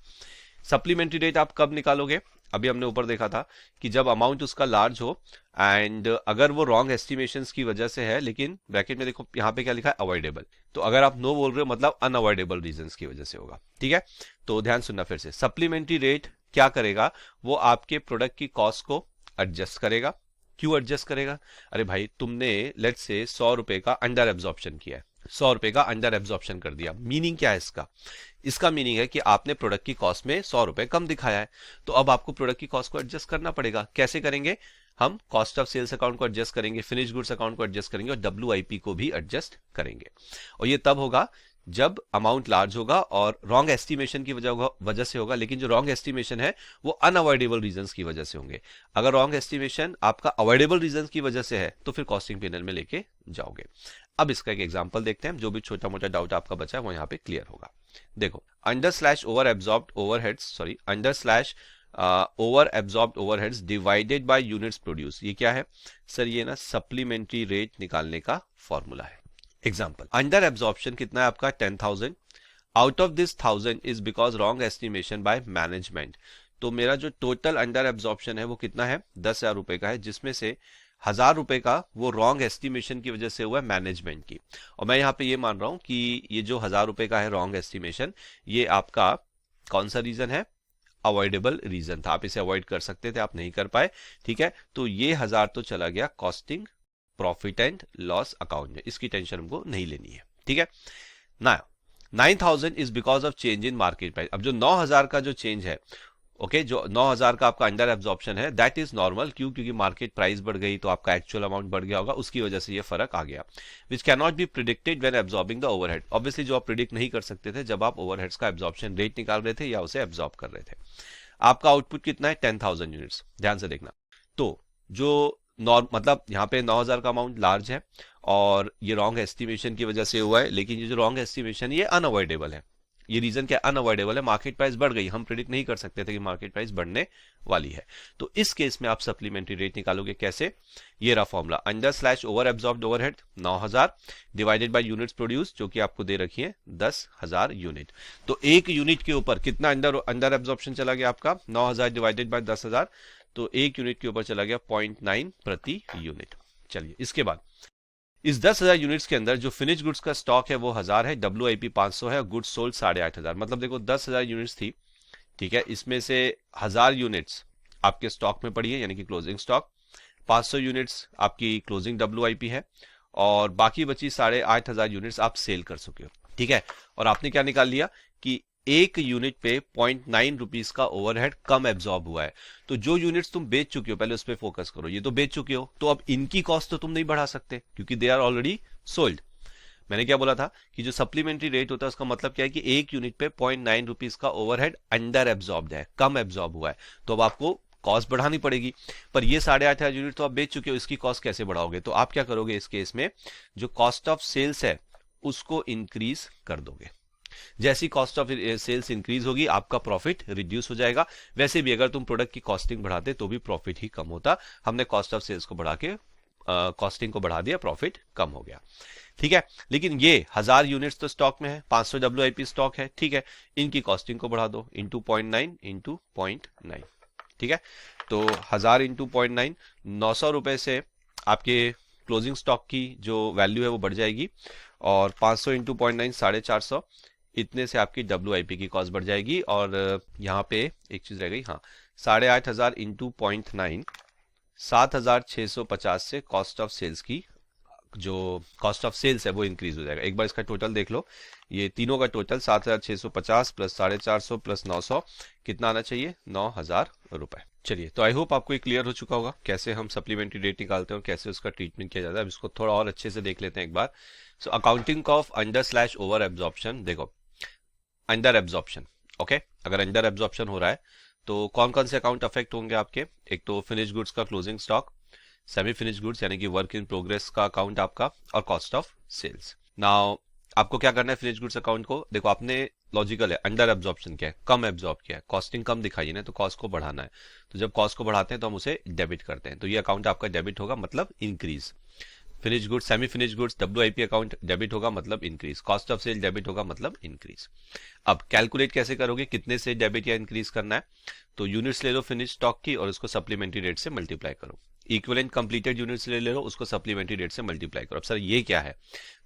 सप्लीमेंट्री रेट आप कब निकालोगे? अभी हमने ऊपर देखा था कि जब अमाउंट उसका लार्ज हो एंड अगर वो रॉन्ग एस्टिमेशंस की वजह से है, लेकिन ब्रैकेट में देखो यहाँ पे क्या लिखा है, अवॉइडेबल। तो अगर आप नो बोल रहे हो मतलब अनअवॉइडेबल रीजंस की वजह से होगा, ठीक है। तो ध्यान सुनना फिर से, सप्लीमेंट्री रेट क्या करेगा, वो आपके प्रोडक्ट की कॉस्ट को एडजस्ट करेगा। क्यों एडजस्ट करेगा? अरे भाई तुमने लेट्स से 100 रुपए का अंडर एब्जॉर्प्शन किया है, 100 रुपए का अंडर एब्जॉर्प्शन कर दिया। मीनिंग क्या है इसका? इसका मीनिंग है कि आपने प्रोडक्ट की कॉस्ट में 100 रुपए कम दिखाया है, तो अब आपको प्रोडक्ट की कॉस्ट को एडजस्ट करना पड़ेगा। कैसे करेंगे? हम कॉस्ट ऑफ सेल्स अकाउंट को एडजस्ट करेंगे, फिनिश गुड्स अकाउंट को एडजस्ट करेंगे, और WIP को भी एडजस्ट करेंगे। और ये तब होगा जब अमाउंट लार्ज होगा और रॉन्ग एस्टिमेशन की वजह से होगा, लेकिन जो रॉन्ग एस्टिमेशन है वो अनअवॉइडेबल रीजंस की वजह से होंगे। अगर रॉन्ग एस्टिमेशन आपका अवॉइडेबल रीजंस की वजह से है तो फिर कॉस्टिंग पीएनएल में लेके जाओगे। अब इसका एक एग्जांपल देखते हैं, जो भी छोटा मोटा डाउट आपका बचा है वो यहाँ पे क्लियर होगा। देखो, under over absorbed overheads, sorry under/ over absorbed overheads divided by units produce, ये क्या है सर? ये ना सप्लीमेंट्री रेट निकालने का फॉर्मूला है। एग्जाम्पल, अंडर एब्जॉर्प्शन कितना है आपका? 10,000। Out of this 1000 is because wrong estimation by management. तो मेरा जो टोटल अंडर एब्जॉर्प्शन है वो कितना है? 10,000 रुपए का है, जिसमें से 1,000 रुपए का वो रॉन्ग एस्टिमेशन की वजह से हुआ है मैनेजमेंट की। और मैं यहाँ पे ये मान रहा हूं कि ये जो 1,000 रुपए का है रॉन्ग एस्टिमेशन, ये आपका कौन सा रीजन है? अवॉइडेबल रीजन था, आप इसे अवॉइड कर सकते थे, आप नहीं कर पाए, ठीक है। तो ये 1,000 तो चला गया costing profit and loss account में, इसकी टेंशन हमको नहीं लेनी है, ठीक है ना। 9,000 is because of change in market price. अब जो 9,000 का जो चेंज है, ओके, जो 9,000 का आपका अंडर एब्जॉर्प्शन है, दैट इज नॉर्मल। क्यों? क्योंकि मार्केट प्राइस बढ़ गई तो आपका एक्चुअल अमाउंट बढ़ गया होगा, उसकी वजह से ये फर्क आ गया। Which can not be predicted when absorbing the overhead. Obviously जो आप प्रिडिक्ट नहीं कर सकते थे जब आप ओवरहेड्स का एब्जॉर्प्शन रेट निकाल रहे थे या उसे एब्जॉर्ब कर रहे थे। आपका आउटपुट कितना है? 10,000 यूनिट्स। ध्यान से देखना, तो जो मतलब यहाँ पे 9,000 का अमाउंट लार्ज है और ये रॉन्ग एस्टिमेशन की वजह से हुआ है, लेकिन ये जो रॉन्ग एस्टिमेशन ये अनअवॉइडेबल है। ये रीजन क्या? अनअवॉइडेबल है, मार्केट प्राइस बढ़ गई, हम प्रिडिक्ट नहीं कर सकते थे कि मार्केट प्राइस बढ़ने वाली है। तो इस केस में आप सप्लीमेंट्री रेट निकालोगे कैसे? ये रहा formula, under over absorbed overhead 9,000 divided by units produce, जो कि आपको दे रखी है 10,000 यूनिट। तो एक यूनिट के ऊपर कितना अंडर एब्जॉर्प्शन चला गया आपका? 9,000 डिवाइडेड बाय 10,000, तो एक यूनिट के ऊपर चला गया 0.9 प्रति यूनिट। चलिए, इसके बाद इस 10,000 यूनिट्स के अंदर जो फिनिश गुड्स का स्टॉक है वो 1,000 है, WIP 500 है, गुड्स सोल्ड 8,500। मतलब देखो 10,000 यूनिट्स थी, ठीक है, इसमें से 1,000 यूनिट्स आपके स्टॉक में पड़ी है, यानी कि क्लोजिंग स्टॉक, 500 यूनिट्स आपकी क्लोजिंग WIP है, और बाकी बची 8,500 यूनिट्स आप सेल कर चुके हो, ठीक है। और आपने क्या निकाल लिया कि एक यूनिट पे 0.9 रुपीज का ओवरहेड कम एब्जॉर्ब हुआ है। तो जो यूनिट्स तुम बेच चुके हो, पहले उस पर फोकस करो, ये तो बेच चुके हो, तो अब इनकी कॉस्ट तो तुम नहीं बढ़ा सकते क्योंकि दे आर ऑलरेडी सोल्ड। मैंने क्या बोला था कि जो सप्लीमेंट्री रेट होता है उसका मतलब क्या है कि एक यूनिट पे 0.9 रुपीज का ओवरहेड अंडर एब्जॉर्ब्ड है, कम एब्जॉर्ब हुआ है, तो अब आपको कॉस्ट बढ़ानी पड़ेगी। पर ये 8,500 यूनिट तो आप बेच चुके हो, इसकी कॉस्ट कैसे बढ़ाओगे? तो आप क्या करोगे इस केस में? जो कॉस्ट ऑफ सेल्स है उसको इंक्रीज कर दोगे। जैसी कॉस्ट ऑफ सेल्स इंक्रीज होगी आपका प्रॉफिट रिड्यूस हो जाएगा। वैसे भी अगर तुम प्रोडक्ट की कॉस्टिंग बढ़ाते तो भी प्रॉफिट ही कम होता। हमने कॉस्ट ऑफ सेल्स को बढ़ा के कॉस्टिंग को बढ़ा दिया, प्रॉफिट कम हो गया। ठीक है, लेकिन ये 1000 यूनिट्स तो स्टॉक में है, 500 WIP स्टॉक है। ठीक है, इनकी कॉस्टिंग को बढ़ा दो इंटू 0.9 इंटू 0.9। ठीक है, तो 1000 इंटू 0.9, 900 रुपए से आपके क्लोजिंग स्टॉक की जो वैल्यू है वो बढ़ जाएगी, और 500 इंटू 0.9 450, इतने से आपकी WIP की कॉस्ट बढ़ जाएगी। और यहाँ पे एक चीज रह गई, हाँ 8500 इंटू 0.9 7650 से कॉस्ट ऑफ सेल्स की जो कॉस्ट ऑफ सेल्स है वो इंक्रीज हो जाएगा। एक बार इसका टोटल देख लो, ये तीनों का टोटल 7650 प्लस 450 प्लस 900 कितना आना चाहिए, 9000 रुपए। चलिए, तो आई होप आपको ये क्लियर हो चुका होगा कैसे हम सप्लीमेंट्री रेट निकालते हैं और कैसे उसका ट्रीटमेंट किया जाता है। अब इसको थोड़ा और अच्छे से देख लेते हैं एक बार। So accounting of under slash over absorption. देखो, अंडर एब्जॉर्प्शन, ओके, अगर अंडर एब्जॉर्प्शन हो रहा है तो कौन कौन से अकाउंट अफेक्ट होंगे आपके? एक तो फिनिश गुड्स का closing stock, semi finish goods यानी कि वर्क इन प्रोग्रेस का अकाउंट आपका, और कॉस्ट ऑफ सेल्स। नाउ आपको क्या करना है फिनिश गुड्स अकाउंट को? देखो, आपने लॉजिकल है, अंडर एब्जॉर्प्शन क्या है, कम एब्जॉर्ब किया है, कॉस्टिंग कम दिखाई है ना, तो कॉस्ट को बढ़ाना है। तो जब कॉस्ट को बढ़ाते हैं तो हम उसे डेबिट करते हैं, तो ये अकाउंट आपका डेबिट होगा, मतलब increase. Finish goods, semi finish goods, WIP account debit होगा, मतलब increase. Cost of sale debit होगा, मतलब इंक्रीज। अब कैलकुलेट कैसे करोगे, कितने से डेबिट या इंक्रीज करना है? तो यूनिट्स ले लो फिनिश स्टॉक की और उसको सप्लीमेंट्री रेट से मल्टीप्लाई करो। इक्विवेलेंट कंप्लीटेड यूनिट्स ले लो, उसको सप्लीमेंट्री रेट से मल्टीप्लाई करो। अब सर ये क्या है?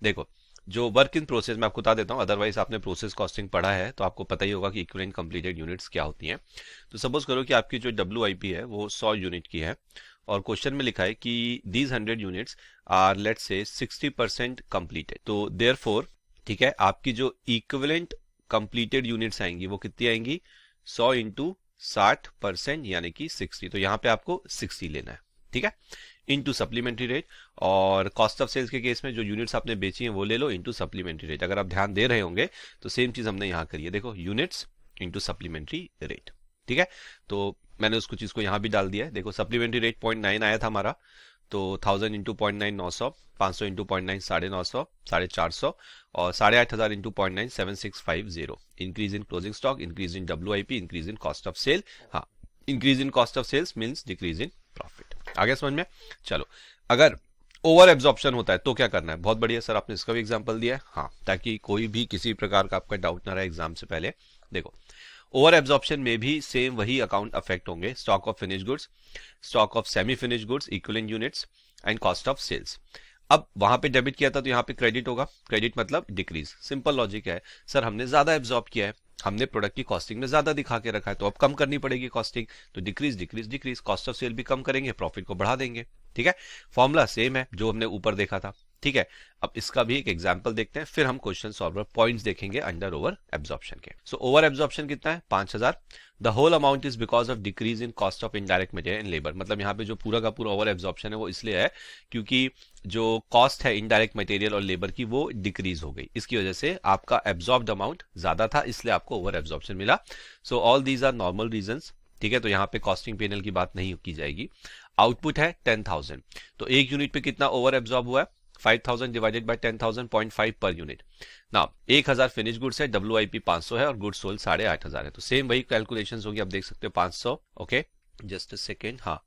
देखो, जो वर्क इन प्रोसेस, मैं आपको बता देता हूं, अदरवाइज आपने प्रोसेस कॉस्टिंग पढ़ा है तो आपको पता ही होगा कि इक्विवेलेंट कंप्लीटेड यूनिट्स क्या होती हैं। तो सपोज करो कि आपकी जो WIP है वो 100 यूनिट की है, और क्वेश्चन में लिखा है कि these 100 units are let's say 60% completed. तो देयरफॉर, ठीक है, आपकी जो इक्विवेलेंट कंप्लीटेड यूनिट्स आएंगी वो कितनी आएंगी? 100 इंटू 60% यानी कि 60। तो यहाँ पे आपको 60 लेना है, ठीक है, इंटू सप्लीमेंट्री रेट। और कॉस्ट ऑफ सेल्स के केस में जो यूनिट्स आपने बेची हैं वो ले लो इंटू सप्लीमेंट्री रेट। अगर आप ध्यान दे रहे होंगे तो सेम चीज हमने यहाँ करी है। देखो, यूनिट्स इंटू सप्लीमेंट्री रेट, ठीक है, तो मैंने उसको चीज को यहाँ भी डाल दिया है। देखो, सप्लीमेंट्री रेट 0.9 आया था हमारा, तो 1000 इंटू 0.9 900, 500 इंटू 0.9 950, 450, और 8500 into 0.9 7650। Increase in closing stock, increase in WIP, increase in cost of sale. हाँ, increase in cost of sales means decrease in profit. आगे समझ में? चलो, अगर ओवर एब्जॉर्प्शन होता है तो क्या करना है? बहुत बढ़िया सर, आपने इसका भी एग्जांपल दिया है। हाँ, ताकि कोई भी किसी प्रकार का आपका डाउट ना रहे एग्जाम से पहले। देखो, ओवर एब्जॉर्प्शन में भी सेम वही अकाउंट अफेक्ट होंगे, stock of finish goods, stock of semi finish goods, equivalent units and cost of sales. अब वहां पे डेबिट किया था तो यहाँ पे क्रेडिट होगा। क्रेडिट मतलब डिक्रीज। सिंपल लॉजिक है सर, हमने ज्यादा एब्जॉर्ब किया है, हमने प्रोडक्ट की कॉस्टिंग में ज्यादा दिखा के रखा है, तो अब कम करनी पड़ेगी कॉस्टिंग, तो decrease decrease decrease, cost of sale भी कम करेंगे, प्रॉफिट को बढ़ा देंगे। ठीक है, फॉर्मूला सेम है जो हमने ऊपर देखा था। ठीक है, अब इसका भी एक एग्जांपल देखते हैं, फिर हम क्वेश्चन सॉल्वर पॉइंट्स देखेंगे अंडर ओवर एब्जॉर्प्शन के। सो ओवर एब्जॉर्प्शन कितना है? 5000। The whole amount is because of decrease in cost of indirect material and labour. मतलब यहाँ पे जो पूरा का पूरा ओवर एब्जॉर्प्शन है वो इसलिए है क्योंकि जो कॉस्ट है इनडायरेक्ट मटेरियल और लेबर की वो डिक्रीज हो गई, इसकी वजह से आपका एब्जॉर्ब्ड अमाउंट ज्यादा था, इसलिए आपको ओवर एब्जॉर्प्शन मिला। So all these are normal reasons. ठीक है, तो यहाँ पे कॉस्टिंग पेनल की बात नहीं की जाएगी। आउटपुट है 10,000, तो एक यूनिट पे कितना ओवर एब्जॉर्ब हुआ है? 5000 डिवाइडेड बाय 10,000, 0.5 पर यूनिट। ना 1000 फिनिश गुड्स है, WIP 500 है और गुड्स सोल्ड 8500 है, तो सेम वही कैलकुलेशंस होगी। आप देख सकते हो 500, ओके, जस्ट अ सेकेंड, हाँ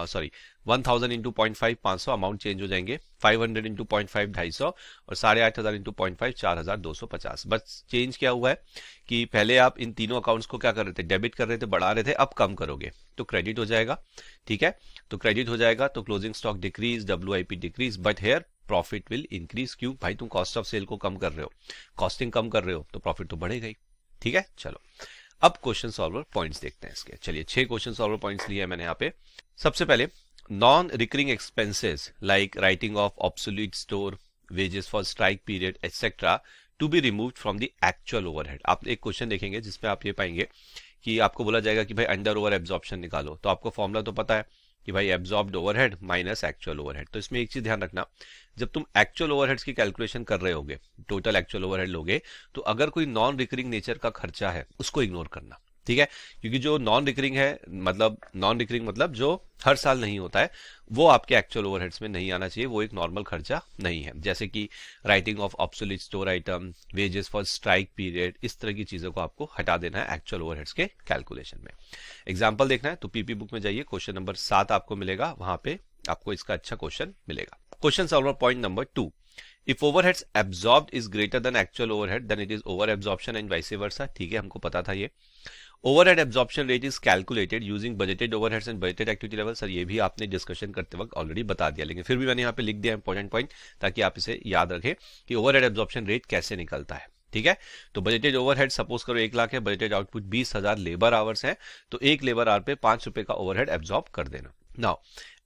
सॉरी, 1000 इंटू 0.5 500, अमाउंट चेंज हो जाएंगे, 500 इंटू 0.5 250, और 8500 इंटू 0.5 4250। बस चेंज क्या हुआ है कि पहले आप इन तीनों अकाउंट्स को क्या कर रहे थे? डेबिट कर रहे थे, बढ़ा रहे थे, अब कम करोगे तो क्रेडिट हो जाएगा। ठीक है, तो क्रेडिट हो जाएगा तो closing stock decrease, WIP decrease, but here profit will increase. क्यों भाई? तुम कॉस्ट ऑफ सेल को कम कर रहे हो, कॉस्टिंग कम कर रहे हो, तो प्रॉफिट तो बढ़ेगा ही। ठीक है, चलो अब क्वेश्चन सॉल्वर पॉइंट्स देखते हैं इसके। चलिए, 6 क्वेश्चन सॉल्वर पॉइंट्स लिए हैं मैंने यहाँ पे। सबसे पहले, non recurring expenses like writing off obsolete store, wages for strike period etcetera to be removed from the actual overhead. आप एक क्वेश्चन देखेंगे जिसमें आप ये पाएंगे कि आपको बोला जाएगा कि भाई अंडर ओवर एब्जॉर्प्शन निकालो, तो आपको फॉर्मूला तो पता है कि भाई absorbed overhead minus actual overhead. तो इसमें एक चीज ध्यान रखना, जब तुम एक्चुअल ओवरहेड्स की कैलकुलेशन कर रहे होगे, टोटल एक्चुअल ओवरहेड लोगे, तो अगर कोई नॉन रिकरिंग नेचर का खर्चा है उसको इग्नोर करना। ठीक है, क्योंकि जो नॉन रिकरिंग है, मतलब नॉन रिकरिंग मतलब जो हर साल नहीं होता है, वो आपके एक्चुअल ओवरहेड्स में नहीं आना चाहिए, वो एक नॉर्मल खर्चा नहीं है। जैसे कि writing of obsolete store item, wages for strike period, इस तरह की चीजों को आपको हटा देना है एक्चुअल ओवरहेड्स के कैलकुलेशन में। एग्जाम्पल देखना है तो पीपी बुक में जाइए, क्वेश्चन नंबर 7 आपको मिलेगा, वहां पे आपको इसका अच्छा क्वेश्चन मिलेगा। Question solver point number 2, If overheads absorbed is greater than actual overhead, then it is over absorption and vice versa। ठीक है, हमको पता था ये। Overhead absorption rate is calculated using budgeted overheads and budgeted activity level। Sir ये भी आपने discussion करते वक्त ऑलरेडी बता दिया, लेकिन फिर भी मैंने यहाँ पे लिख दिया इंपॉर्टेंट पॉइंट, ताकि आप इसे याद रखें कि ओवरहेड एब्जॉर्प्शन रेट कैसे निकलता है। ठीक है, तो बजटेड ओवरहेड सपोज करो 1 लाख है, बजटेड आउटपुट 20,000 लेबर आवर्स है, तो 1 लेबर आवर पे 5 रुपए का ओवरहेड एब्जॉर्ब कर देना। नाउ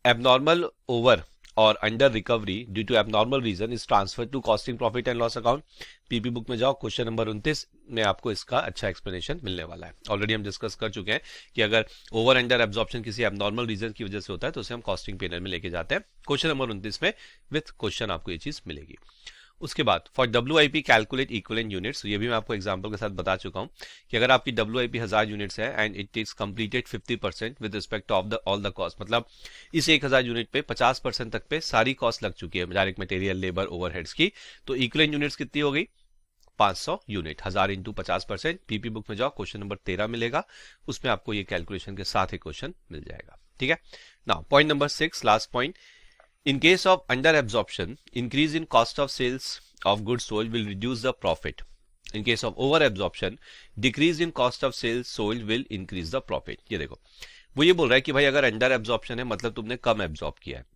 एबनॉर्मल ओवर और under recovery due to abnormal reason is transfer to costing profit and loss account. PP book में जाओ, क्वेश्चन नंबर 29 में आपको इसका अच्छा एक्सप्लेनेशन मिलने वाला है। ऑलरेडी हम डिस्कस कर चुके हैं कि अगर ओवर अंडर एब्जॉर्प्शन किसी एबनॉर्मल रीजन की वजह से होता है तो उसे हम कॉस्टिंग पीरियड में लेके जाते हैं। क्वेश्चन नंबर 29 में विथ क्वेश्चन आपको ये चीज मिलेगी। उसके बाद for WIP calculate equivalent units, ये भी मैं आपको एग्जांपल के साथ बता चुका हूं कि अगर आपकी WIP 1000 यूनिट्स है and it is completed 50% with respect of the all the cost, मतलब इस 1000 यूनिट पे 50% तक पे सारी कॉस्ट लग चुकी है, डायरेक्ट मटेरियल, लेबर, ओवरहेड्स की, तो इक्विवेलेंट यूनिट्स कितनी हो गई? 500 यूनिट। 1000 इंटू 50%। पीपी बुक में जाओ, क्वेश्चन नंबर 13 मिलेगा, उसमें आपको ये कैलकुलेशन के साथ ही क्वेश्चन मिल जाएगा। ठीक है, now point number 6, last point, in case of under absorption, increase in cost of sales of goods sold will reduce the profit. In case of over absorption, decrease in cost of sales sold will increase the profit। ये देखो, वो ये बोल रहा है कि भाई अगर अंडर एब्जॉर्प्शन है मतलब तुमने कम एब्जॉर्ब किया है,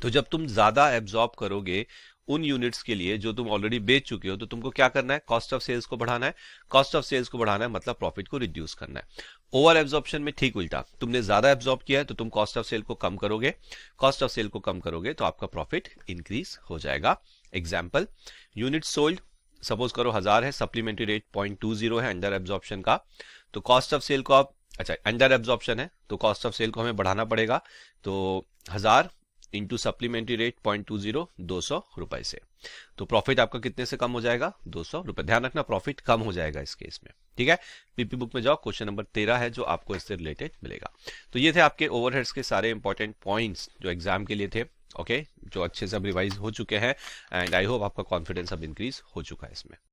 तो जब तुम ज्यादा एब्जॉर्ब करोगे उन यूनिट्स के लिए जो तुम ऑलरेडी बेच चुके हो, तो तुमको क्या करना है? कॉस्ट ऑफ सेल्स को बढ़ाना है। कॉस्ट ऑफ सेल्स को बढ़ाना है मतलब प्रॉफिट को रिड्यूस करना है। ओवर एब्जॉर्प्शन में ठीक उल्टा, तुमने ज्यादा एब्जॉर्ब किया है तो तुम कॉस्ट ऑफ सेल को कम करोगे, कॉस्ट ऑफ सेल को कम करोगे तो आपका प्रॉफिट इंक्रीज हो जाएगा। एग्जाम्पल, यूनिट सोल्ड सपोज करो 1000 है, सप्लीमेंट्री रेट 0.20 है अंडर एब्जॉर्प्शन का, तो कॉस्ट ऑफ सेल को आप, अच्छा अंडर एब्जॉर्प्शन है तो कॉस्ट ऑफ सेल को हमें बढ़ाना पड़ेगा, तो 1000 इंटू सप्लीमेंट्री रेट 0.20, 200 रुपए से, तो प्रॉफिट आपका कितने से कम हो जाएगा? 200 रुपए। ध्यान रखना प्रॉफिट कम हो जाएगा इस केस में। ठीक है, पीपी बुक में जाओ, क्वेश्चन नंबर 13 है जो आपको इससे रिलेटेड मिलेगा। तो ये थे आपके ओवरहेड्स के सारे इंपॉर्टेंट पॉइंट्स जो एग्जाम के लिए थे। ओके, जो अच्छे से अब रिवाइज हो चुके हैं एंड आई होप आपका कॉन्फिडेंस अब इंक्रीज हो चुका है इसमें।